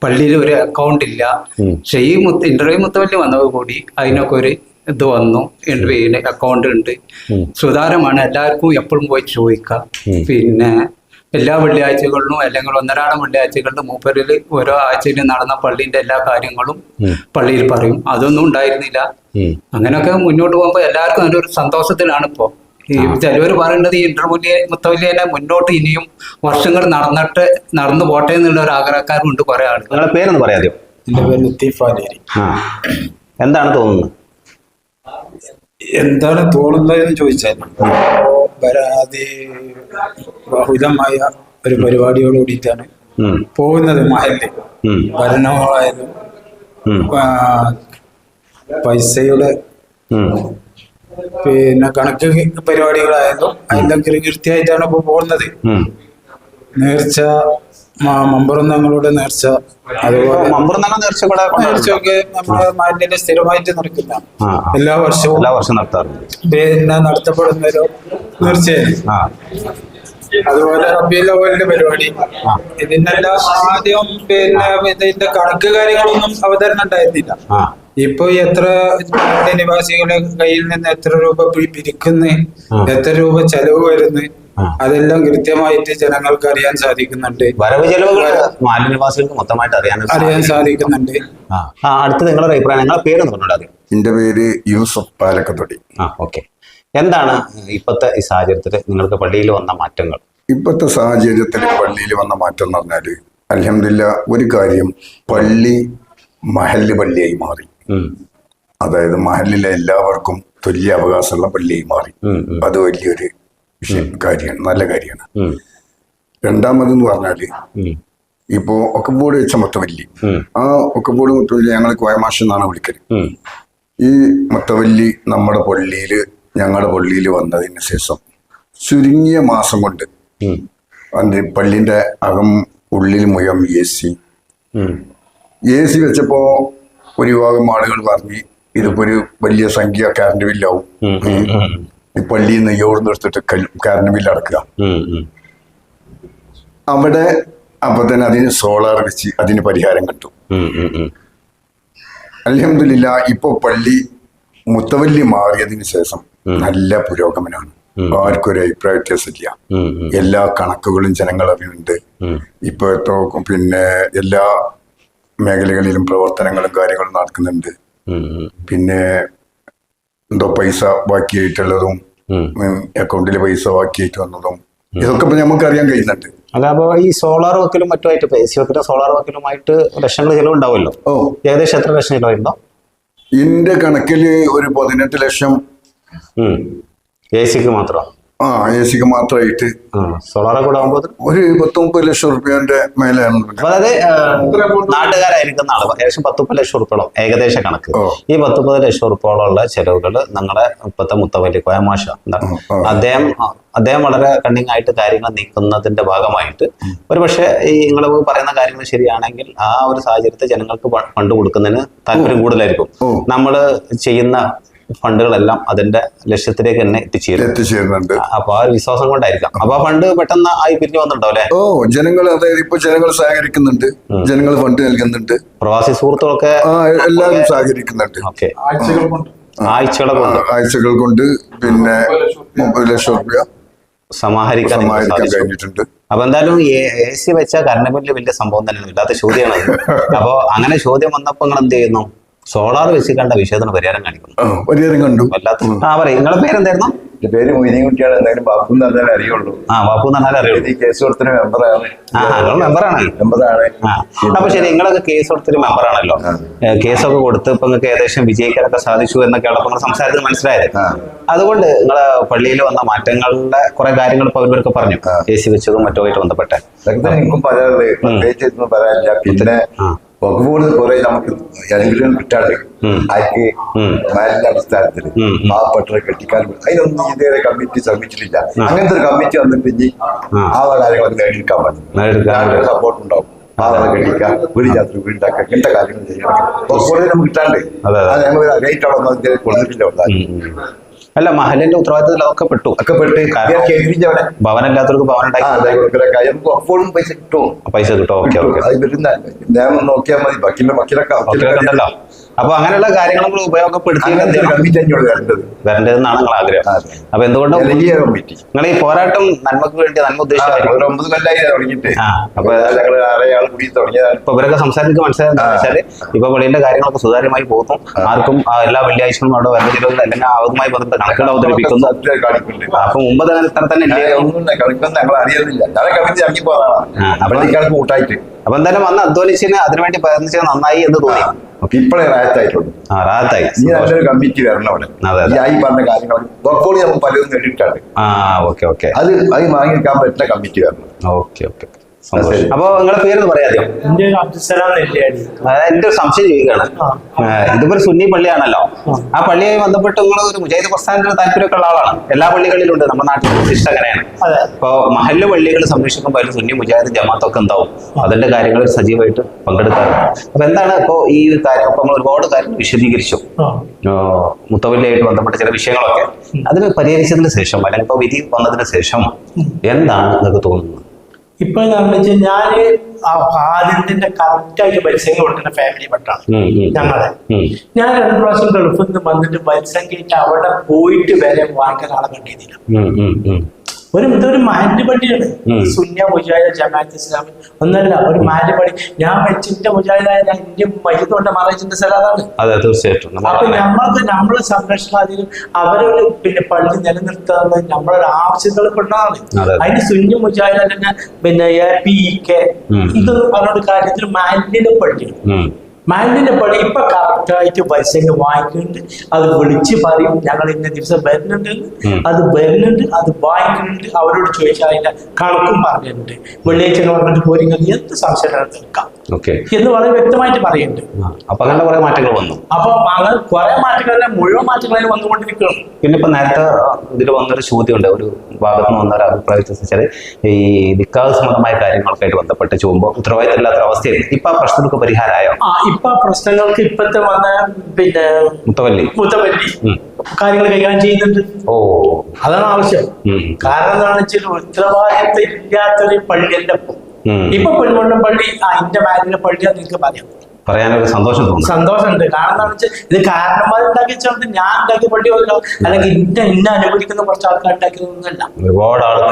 പള്ളിയിൽ ഒരു അക്കൗണ്ട് ഇല്ല. പക്ഷെ ഈ ഇന്റർവ്യൂ മുത്തവല്ലി വന്നതോടുകൂടി അതിനൊക്കെ ഒരു ഇത് വന്നു. പിന്നെ അക്കൗണ്ട് ഉണ്ട്, സുതാരമാണ്, എല്ലാവർക്കും എപ്പോഴും പോയി ചോദിക്കാം. പിന്നെ എല്ലാ വെള്ളിയാഴ്ചകളിലും അല്ലെങ്കിൽ 1-2 വെള്ളിയാഴ്ചകളിലും മൂപ്പരിൽ ഓരോ ആഴ്ചയിൽ നടന്ന പള്ളിന്റെ എല്ലാ കാര്യങ്ങളും പള്ളിയിൽ പറയും. അതൊന്നും ഉണ്ടായിരുന്നില്ല. അങ്ങനെയൊക്കെ മുന്നോട്ട് പോകുമ്പോൾ എല്ലാവർക്കും നല്ലൊരു സന്തോഷത്തിലാണ് ഇപ്പോ. ഈ ചിലവർ പറയുന്നത് ഈ മുത്തവല്ലിയെ മുന്നോട്ട് ഇനിയും വർഷങ്ങൾ നടന്നു പോട്ടെ എന്നുള്ള ഒരു ആഗ്രഹക്കാരുണ്ട് കുറെ ആളുകൾ. നിങ്ങളുടെ പേരൊന്ന് പറയാതെ. എന്റെ പേര് ലത്തീഫ് ആലേരി. എന്താണ് തോന്നുന്നത്? എന്താണ് തോന്നുന്നതെന്ന് ചോദിച്ചാൽ, അത് ബഹുലമായ ഒരു പരിപാടിയോട് കൂടിയിട്ടാണ് പോകുന്നത്. മഹലില് ഭരണമായാലും പൈസയുടെ പിന്നെ കണക്ക് പരിപാടികളായാലും അതിന്റെ കൃത്യമായിട്ടാണ് ഇപ്പൊ പോകുന്നത്. നേർച്ച, മമ്പറും ഞങ്ങളുടെ നേർച്ച, അതുപോലെ നേർച്ചയൊക്കെ നമ്മുടെ നാട്ടിലെ സ്ഥിരമായിട്ട് നടക്കുന്നതാണ്. എല്ലാ വർഷവും നടത്താറുണ്ട്. പിന്നെ നടത്തപ്പെടുന്ന ഒരു നേർച്ചയാണ്. അതുപോലെ റബീഉൽ അവ്വലിന്റെ പരിപാടി. ഇതിനെല്ലാം ആദ്യം ഇതിന്റെ കണക്ക് കാര്യങ്ങളൊന്നും അവതരണം ഉണ്ടായിരുന്നില്ല. ഇപ്പൊ എത്ര നിവാസികളെ കയ്യിൽ നിന്ന് എത്ര രൂപ പിരിക്കുന്നു, എത്ര രൂപ ചെലവ് വരുന്നു, അതെല്ലാം കൃത്യമായിട്ട് ജനങ്ങൾക്ക് അറിയാൻ സാധിക്കുന്നുണ്ട്. വരവ് ചെലവുകൾ മാലിന്യവാസികൾക്ക് മൊത്തമായിട്ട് അറിയാൻ സാധിക്കുന്നുണ്ട്. അടുത്ത് നിങ്ങളുടെ അഭിപ്രായം, നിങ്ങളുടെ പേര് പറഞ്ഞോളാം. എന്റെ പേര് യൂസഫ് പാലക്കത്തൊടി. ഓക്കെ. എന്താണ് ഇപ്പോഴത്തെ ഈ സാഹചര്യത്തിൽ നിങ്ങൾക്ക് പള്ളിയിൽ വന്ന മാറ്റങ്ങൾ? ഇപ്പോഴത്തെ സാഹചര്യത്തിൽ പള്ളിയിൽ വന്ന മാറ്റം എന്ന് പറഞ്ഞാല് അൽഹംദുലില്ലാ ഒരു കാര്യം, പള്ളി മഹല്ല് പള്ളിയായി മാറി. അതായത് മഹല്ലിലെ എല്ലാവർക്കും തുല്യ അവകാശമുള്ള പള്ളിയായി മാറി. അത് വലിയൊരു കാര്യമാണ്, നല്ല കാര്യമാണ്. രണ്ടാമതെന്ന് പറഞ്ഞാല് ഇപ്പോ ഒക്കപ്പോട് വെച്ച മുത്തവല്ലി, ആ ഒക്കപ്പോട് മുത്തവല്ലി ഞങ്ങൾ കോയമാഷ് എന്നാണ് വിളിക്കല്. ഈ മുത്തവല്ലി നമ്മുടെ പള്ളിയിൽ വന്നതിന് ശേഷം ചുരുങ്ങിയ മാസം കൊണ്ട് അതിന്റെ പള്ളിന്റെ ഉള്ളിൽ മുഴുവൻ AC വെച്ചപ്പോ ഒരു വിഭാഗം ആളുകൾ പറഞ്ഞ് ഇതിപ്പോ ഒരു വലിയ സംഖ്യ കറണ്ട് ബില്ലാവും, ഈ പള്ളിയിൽ നിന്ന് യോർന്ന് എടുത്തിട്ട് കറണ്ട് ബില്ല് അടക്കുക. അവിടെ അപ്പൊ തന്നെ അതിന് സോളാർ വെച്ച് അതിന് പരിഹാരം കിട്ടും. അൽഹംദുലില്ലാ ഇപ്പൊ പള്ളി മുത്തവല്ലി മാറിയതിന് ശേഷം നല്ല പുരോഗമനമാണ്. ആർക്കും ഒരു അഭിപ്രായ വ്യത്യാസമില്ല. എല്ലാ കണക്കുകളും ജനങ്ങൾ അറിയുന്നുണ്ട്. ഇപ്പോഴത്തെ പിന്നെ എല്ലാ മേഖലകളിലും പ്രവർത്തനങ്ങളും കാര്യങ്ങളും നടക്കുന്നുണ്ട്. പിന്നെ എന്തോ പൈസ ബാക്കിയായിട്ടുള്ളതും അക്കൗണ്ടിൽ പൈസ ബാക്കിയായിട്ട് വന്നതും ഇതൊക്കെ ഇപ്പൊ നമുക്ക് അറിയാൻ കഴിയുന്നുണ്ട്. അല്ല, അപ്പൊ ഈ സോളാർ വെക്കലും മറ്റുമായിട്ട് AC വെക്കലും സോളാർ വെക്കലുമായിട്ട് ലക്ഷങ്ങൾ ചിലവുണ്ടാവുമല്ലോ. ഏകദേശം എത്ര ലക്ഷം ചിലവുണ്ടോ? എന്റെ കണക്കില് ഒരു 18 ലക്ഷം AC-ക്ക് മാത്രം. AC-ക്ക് മാത്രമായിട്ട്. സോളാർ കൂടെ ആകുമ്പോൾ ഒരു 10-30 ലക്ഷം റുപ്യന്റെ മേലെയാണ്. അതായത് നാട്ടുകാരായിരിക്കുന്ന ആള് ഏകദേശം 10-30 ലക്ഷം റുപ്യോളം ഏകദേശ കണക്ക്. ഈ 10-30 ലക്ഷം റുപ്യോളം ഉള്ള ചെലവുകൾ നിങ്ങളുടെ ഇപ്പത്തെ മുത്തവല്ലി കോയമാഷ അദ്ദേഹം വളരെ കണ്ണിങ് ആയിട്ട് കാര്യങ്ങൾ നീക്കുന്നതിന്റെ ഭാഗമായിട്ട് ഒരു പക്ഷേ ഈ നിങ്ങൾ പറയുന്ന കാര്യങ്ങൾ ശരിയാണെങ്കിൽ ആ ഒരു സാഹചര്യത്തിൽ ജനങ്ങൾക്ക് ഫണ്ട് കൊടുക്കുന്നതിന് താല്പര്യം കൂടുതലായിരിക്കും. നമ്മൾ ചെയ്യുന്ന ഫണ്ടുകളെല്ലാം അതിന്റെ ലക്ഷ്യത്തിലേക്ക് തന്നെ എത്തിച്ചേരുന്നുണ്ട്. അപ്പൊ ആ ഒരു വിശ്വാസം കൊണ്ടായിരിക്കാം. അപ്പൊ ആ ഫണ്ട് പെട്ടെന്ന് ആയി പിരിഞ്ഞു വന്നിട്ടുണ്ടോ അല്ലെ? ജനങ്ങൾ, അതായത് ഇപ്പൊ ജനങ്ങൾ സഹകരിക്കുന്നുണ്ട്, ജനങ്ങൾ ഫണ്ട് നൽകുന്നുണ്ട്, പ്രവാസി സുഹൃത്തുക്കളൊക്കെ എല്ലാവരും സഹകരിക്കുന്നുണ്ട്. ഓക്കെ. ആഴ്ചകൾ കൊണ്ട് പിന്നെ 30 ലക്ഷം രൂപ സമാഹരിക്കാൻ കഴിഞ്ഞിട്ടുണ്ട്. അപ്പൊ എന്തായാലും AC വെച്ച കറണ്ട് ബില്ല് വലിയ സംഭവം തന്നെയാണ്, ഇല്ലാത്ത ചോദ്യമാണ്. അപ്പൊ അങ്ങനെ ചോദ്യം വന്നപ്പോ നിങ്ങൾ എന്ത് ചെയ്യുന്നു? സോളാർ വെച്ച് കണ്ട വിഷയത്തിന് പരിഹാരം കാണിക്കുന്നു. പരിഹാരം കണ്ടു. പറയും. നിങ്ങളുടെ പേരെന്തായിരുന്നു? എന്റെ പേര് മൊയ്തീൻകുട്ടിയാണ്. എന്തായാലും ബാപ്പു എന്ന് പറഞ്ഞാൽ അറിയുള്ളൂ. ബാപ്പു എന്ന് പറഞ്ഞാൽ അറിയുള്ളൂ. ഈ കേസ് കൊടുത്തിന് മെമ്പറാണ്. മെമ്പറാണ്. അപ്പൊ ശരി, നിങ്ങളൊക്കെ കേസ് കൊടുത്തൊരു മെമ്പറാണല്ലോ. കേസൊക്കെ കൊടുത്ത് ഇപ്പൊ നിങ്ങൾക്ക് ഏകദേശം വിജയിക്കാനൊക്കെ സാധിച്ചു എന്നൊക്കെയാണ് ഇപ്പൊ നിങ്ങൾ സംസാരത്തിൽ മനസ്സിലായത്. അതുകൊണ്ട് നിങ്ങളെ പള്ളിയിൽ വന്ന മാറ്റങ്ങളുടെ കുറെ കാര്യങ്ങൾ ഇപ്പൊ അവർക്ക് പറഞ്ഞു, AC വെച്ചതും മറ്റുമായിട്ട് ബന്ധപ്പെട്ടെ. എനിക്കും പറയാനുള്ളത് പ്രത്യേകിച്ച് പറയാനില്ല. പിന്നെ വകുപ്പുകൾ കുറെ നമുക്ക് അനുഗ്രഹം കിട്ടാണ്ട് ആർക്ക് മാലിന്യ അടിസ്ഥാനത്തിൽ പാവപ്പെട്ടവരെ കെട്ടിക്കാൻ അതിനൊന്നും ഇതേവരെ കമ്മിറ്റി ശ്രമിച്ചിട്ടില്ല. അങ്ങനത്തെ ഒരു കമ്മിറ്റി വന്നിട്ട് ഇനി ആ കാര്യങ്ങളൊക്കെ നേടിയെടുക്കാൻ പറ്റും. സപ്പോർട്ട് ഉണ്ടാവും. ആളുകളെ കെട്ടിക്കാൻ, വീട് യാത്ര വീണ്ടാക്കാൻ, ഇങ്ങനത്തെ കാര്യങ്ങൾ ചെയ്യണം. വകുപ്പുകളിൽ നമുക്ക് കിട്ടാണ്ട് അത് ഞങ്ങൾ റേറ്റ് അവിടെ ഇതുവരെ കൊടുത്തിട്ടില്ല. അല്ല, മഹലിന്റെ ഉത്തരവാദിത്തത്തിൽ അതൊക്കെ പെട്ടു. ഭവനമില്ലാത്തവർക്ക് ഭവനം അപ്പോഴും പൈസ കിട്ടും. പൈസ കിട്ടും. Okay okay. ഞാൻ നോക്കിയാൽ മതി. ബാക്കിയുണ്ടല്ലോ. അപ്പൊ അങ്ങനെയുള്ള കാര്യങ്ങൾ നമ്മൾ ഉപയോഗപ്പെടുത്തി വരേണ്ടതെന്നാണ് നിങ്ങൾ ആഗ്രഹം. അപ്പൊ എന്തുകൊണ്ട് നിങ്ങൾ ഈ പോരാട്ടം നന്മക്ക് വേണ്ടി നന്മ ഉദ്ദേശിച്ചായിരിക്കും. 9 കൊല്ലമായി തുടങ്ങിയിട്ട്. അപ്പൊ ഇവരൊക്കെ സംസാരിച്ച് മനസ്സിലായെന്ന് വെച്ചാല് ഇപ്പൊ വെളിയിലെ കാര്യങ്ങളൊക്കെ സുതാര്യമായി പോകുന്നു. ആർക്കും എല്ലാ വെള്ളിയാഴ്ചകളും അവിടെ വരവ് ചിലവ് അല്ലെങ്കിൽ അതുമായി ബന്ധപ്പെട്ട കണക്കുകൾ അവതരിപ്പിക്കുന്നു. അപ്പൊ മുമ്പ് തന്നെ അപ്പൊ എന്തായാലും വന്ന് അധ്വാനിച്ചതിന് അതിനുവേണ്ടി പ്രയത്നിച്ചത് നന്നായി എന്ന് തോന്നി. ഇപ്പോഴേ റാത്തായിട്ടുള്ളൂ. റാത്തായി. കമ്മിറ്റി വരണം അവിടെ. ഈ പറഞ്ഞ കാര്യങ്ങൾ പലതും നേടിയിട്ടാണ്. Okay okay. അത് വാങ്ങിക്കാൻ പറ്റുന്ന കമ്മിറ്റി വരണം. Okay okay. സന്തോഷം. അപ്പൊ നിങ്ങളുടെ പേര് പറയാതെയോ? എന്റെ അബ്ദുസലാം നെല്ലിയാടി. എന്റെ ഒരു സംശയം ചോദിക്കുകയാണ്. ഇതിപ്പോ ഒരു സുന്നി പള്ളിയാണല്ലോ, ആ പള്ളിയുമായി ബന്ധപ്പെട്ട് നിങ്ങൾ ഒരു മുജാഹിദ് പ്രസ്ഥാനത്തിന് താല്പര്യമൊക്കെ ഉള്ള ആളാണ്. എല്ലാ പള്ളികളിലും ഉണ്ട്, നമ്മുടെ നാട്ടിൽ പ്രതിഷ്ഠ അങ്ങനെയാണ്. ഇപ്പൊ മഹല്ല് പള്ളികൾ സംരക്ഷിക്കുമ്പോൾ അതിൽ സുന്നി മുജാഹിദ് ജമാഅത്തൊക്കെ ഉണ്ടാവും, അതിന്റെ കാര്യങ്ങളിൽ സജീവമായിട്ട് പങ്കെടുക്കാറുണ്ട്. അപ്പൊ എന്താണ് ഇപ്പോ ഈ കാര്യം? അപ്പൊ നമ്മൾ ഒരുപാട് കാര്യം വിശദീകരിച്ചു, മുത്തവല്ലിയായിട്ട് ബന്ധപ്പെട്ട ചില വിഷയങ്ങളൊക്കെ. അതിന് പരിഹരിച്ചതിന് ശേഷം അല്ലെങ്കിൽ ഇപ്പൊ വിധി വന്നതിന് ശേഷം എന്താണ് നിങ്ങൾക്ക് തോന്നുന്നത്? ഇപ്പൊ എന്താണെന്ന് വെച്ചാൽ ഞാന് ആ ആദ്യത്തിന്റെ കറക്റ്റായിട്ട് മത്സ്യം കൊടുക്കുന്ന ഫാമിലി പെട്ടാണ് ഞങ്ങളെ. ഞാൻ 2 പ്രാവശ്യം ഗൾഫിൽ നിന്ന് വന്നിട്ട് മത്സ്യം കേട്ട് അവിടെ പോയിട്ട് വരെ വാങ്ങിക്കാൻ ആളെ കണ്ടിരുന്നില്ല. ഒരു മാറ്റി പള്ളിയാണ്, സുന്യ മുജാഹിദ് ജമാഅത്ത് ഇസ്ലാമി ഒന്നല്ല, ഒരു മാറ്റി പള്ളി. ഞാൻ വെച്ചിന്റെ മുജാഹിദായ ഇന്ത്യ മജിദോണ്ട മറേജിന്റെ സ്ഥലമാണ്. അതെ, തീർച്ചയായിട്ടും. അപ്പൊ നമ്മൾക്ക് നമ്മളെ സംരക്ഷണത്തിനും അവരൊരു പിന്നെ പള്ളി നിലനിർത്തുന്നത് നമ്മളൊരു ആവശ്യങ്ങൾ കൊണ്ടാണ്. അതിന് സുന്നി മുജാഹിദ് പിന്നെ APEK ഇതൊന്നും പറഞ്ഞൊരു കാര്യത്തിൽ മാലിന്യ പള്ളിയാണ്. മാലിന്യ പള്ളി ഇപ്പൊ കറക്റ്റായിട്ട് പൈസ വാങ്ങിക്കുന്നുണ്ട്. അത് വിളിച്ച് പറയും ഞങ്ങൾ ഇന്ന ദിവസം വരുന്നുണ്ട്, അത് വരുന്നുണ്ട്, അത് വാങ്ങിക്കുന്നുണ്ട്. അവരോട് ചോദിച്ചാൽ അതിന്റെ കണക്കും പറഞ്ഞിട്ടുണ്ട്. വെള്ളിയാഴ്ച പറഞ്ഞിട്ട് പോരെങ്കിൽ എന്ത് സംശയം തീർക്കാം എന്ന് വളരെ വ്യക്തമായിട്ട് പറയുന്നുണ്ട്. അപ്പൊ അങ്ങനെ കുറെ മാറ്റങ്ങൾ വന്നു. അപ്പൊ അങ്ങനെ കുറെ മാറ്റങ്ങൾ, മുഴുവൻ മാറ്റങ്ങൾ വന്നുകൊണ്ടിരിക്കുകയാണ്. പിന്നെ ഇപ്പൊ നേരത്തെ ഇതിൽ വന്നൊരു ചോദ്യമുണ്ട്, ഒരു ഭാഗത്ത് നിന്ന് വന്ന ഒരു അഭിപ്രായത്തെ വെച്ചാൽ ഈ നിക്കാഹ് സംബന്ധമായ കാര്യങ്ങൾക്കായിട്ട് ബന്ധപ്പെട്ട് ചോദിക്കുമ്പോൾ ഉത്തരവാദിത്തമില്ലാത്ത അവസ്ഥയായിരുന്നു. ഇപ്പൊ ആ പ്രശ്നങ്ങൾക്ക് പരിഹാരമായോ? ഇപ്പൊ പ്രശ്നങ്ങൾക്ക് ഇപ്പത്തെ വന്ന പിന്നെ മുത്തവല്ലി കാര്യങ്ങൾ കൈകാര്യം ചെയ്യുന്നുണ്ട്. അതാണ് ആവശ്യം. കാരണം എന്താണെന്ന് വെച്ചാൽ ഉത്തരവാദിത്തം ഇല്ലാത്തൊരു പള്ളിയല്ല ഇപ്പൊ പെൺകൊണ്ടം പള്ളി. എന്റെ മാരിന്റെ പള്ളിയാ നിങ്ങൾക്ക് പറയാം, പറയാനൊരു സന്തോഷം തോന്നുന്നു. സന്തോഷമുണ്ട്. കാരണം എന്താണെന്ന് വെച്ചാൽ ഇത് കാരണന്മാരുണ്ടാക്കി വെച്ചാൽ ഞാൻ ഉണ്ടാക്കിയ പള്ളിയല്ലോ, അല്ലെങ്കിൽ ഇന്ന അനുകൂലിക്കുന്ന കുറച്ച് ആൾക്കാർ ഉണ്ടാക്കിയതൊന്നുമല്ല. ഒരുപാട് ആളുകൾ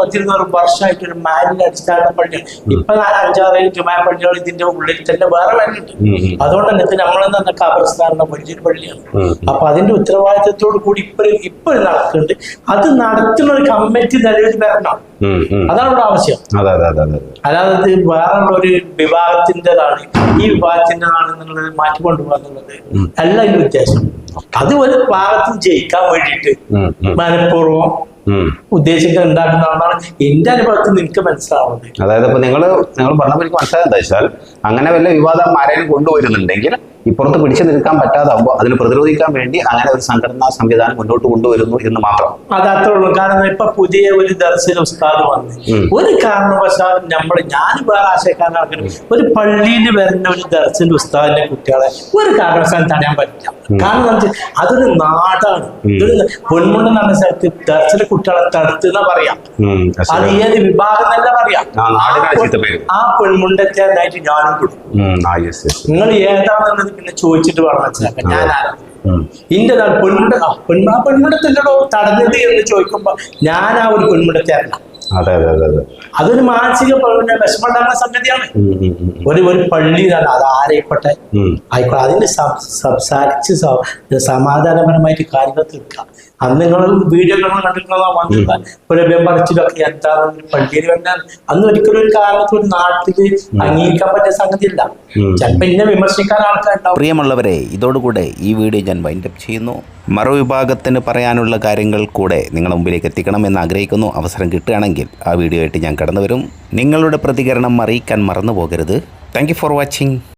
10-20 വർഷമായിട്ട് ഒരു മാരിന്റെ അടിസ്ഥാന പള്ളിയാണ്. ഇപ്പൊ 5-6 ജുമാ പള്ളികൾ ഇതിന്റെ ഉള്ളിൽ തന്നെ വേറെ വരുന്നുണ്ട്. അതുകൊണ്ട് തന്നെ നമ്മളെന്ന് പറഞ്ഞ ഖബർസ്ഥാന വലിയൊരു പള്ളിയാണ്. അപ്പൊ അതിന്റെ ഉത്തരവാദിത്തത്തോടു കൂടി ഇപ്പോഴും നടക്കുന്നുണ്ട്. അത് നടത്തുന്ന ഒരു കമ്മിറ്റി നിലവിൽ വരണം. അതാണ് ഇവിടെ ആവശ്യം. അല്ലാതെ വേറെ ഒരു വിഭാഗത്തിൻ്റെതാണ് ഈ വിഭാഗത്തിൻ്റെതാണെന്നുള്ളത് മാറ്റിക്കൊണ്ടുപോകാന്നുള്ളത് അല്ല ഇതിന്റെ ഉദ്ദേശം. അത് ഒരു ഭാഗത്ത് ജയിക്കാൻ വേണ്ടിയിട്ട് മനഃപൂർവ്വം ഉദ്ദേശിക്കാൻ ഉണ്ടാക്കുന്നതാണ് എന്റെ അനുഭവത്തിൽ നിങ്ങൾക്ക് മനസ്സിലാവുന്നത്. അതായത് ഇപ്പൊ നിങ്ങൾ പറഞ്ഞപ്പോൾ എനിക്ക് മനസ്സിലായത് എന്താ വെച്ചാൽ, അങ്ങനെ വല്ല വിവാദം ആരെയും കൊണ്ടുവരുന്നുണ്ടെങ്കിൽ ഇപ്പുറത്ത് പിടിച്ചു നിൽക്കാൻ പറ്റാതാകുമ്പോൾ അതിന് പ്രതിരോധിക്കാൻ വേണ്ടി അങ്ങനെ ഒരു സംഘടനാ സംവിധാനം മുന്നോട്ട് കൊണ്ടുവരുന്നു എന്ന് മാത്രം. അത് അത്രേ ഉള്ളൂ. കാരണം ഇപ്പൊ പുതിയ ഒരു ദർശന ഉസ്താദ് വന്ന് ഒരു കാരണവശാലും ഞാൻ വേറെ ആശയക്കാരനാക്കണം, ഒരു പള്ളിയിൽ വരുന്ന ഒരു ദർശന ഉസ്താദിന്റെ കുട്ടികളെ ഒരു കാരണവശാലും തടയാൻ പറ്റില്ല. കാരണം എന്താ വെച്ചാൽ അതൊരു നാടാണ്. പൊന്മുണ്ട എന്ന സ്ഥലത്ത് ദർശന കുട്ടികളെ തടുത്തുന്ന പറയാം. അത് ഏത് വിഭാഗം തന്നെ പറയാം. ആ പൊന്മുണ്ടത്തെ ആയിട്ട് ഞാനും കൊടുക്കും. നിങ്ങൾ ഏതാണെന്നുള്ളത് പിന്നെ ചോദിച്ചിട്ട് വേണം മനസ്സിലാക്കാൻ. ഞാൻ ആരാണ്, ഇന്റെ നാൾ പെൺമുണ്ടത്തില്ലടോ തടഞ്ഞത് എന്ന് ചോദിക്കുമ്പോ ഞാൻ ആ ഒരു പെൺമുണ്ടത്തെ അല്ല. അതൊരു മാനസിക വിഷമമുണ്ടാകുന്ന സംഗതിയാണ്. ഒരു പള്ളിയിലാണ് അത് ആരെയിക്കോട്ടെ ആയിക്കോട്ടെ, അതിന് സംസാരിച്ച് സമാധാനപരമായിട്ട് കാര്യങ്ങൾ തീർക്കാം. അന്ന് നിങ്ങൾ വീഡിയോ കണ്ടിട്ടുള്ള വന്നിട്ട് പറച്ചിലൊക്കെ എന്താണ് പള്ളിയിൽ വന്നാൽ അന്ന് ഒരിക്കലും ഒരു കാലത്ത് ഒരു നാട്ടില് അംഗീകരിക്കാൻ പറ്റിയ സംഗതിയില്ല. ചിലപ്പോ ഇന്നെ വിമർശിക്കാൻ ആൾക്കാരുണ്ടാവും. പ്രിയമുള്ളവരെ, ഇതോടുകൂടെ ഈ വീഡിയോ ഞാൻ വൈൻഡപ്പ് ചെയ്യുന്നു. മറുവിഭാഗത്തിന് പറയാനുള്ള കാര്യങ്ങൾ കൂടെ നിങ്ങളുടെ മുമ്പിലേക്ക് എത്തിക്കണമെന്ന് ആഗ്രഹിക്കുന്നു. അവസരം കിട്ടുകയാണെങ്കിൽ ആ വീഡിയോ ആയിട്ട് ഞാൻ കടന്നു വരും. നിങ്ങളുടെ പ്രതികരണം അറിയിക്കാൻ മറന്നു പോകരുത്. Thank you for watching.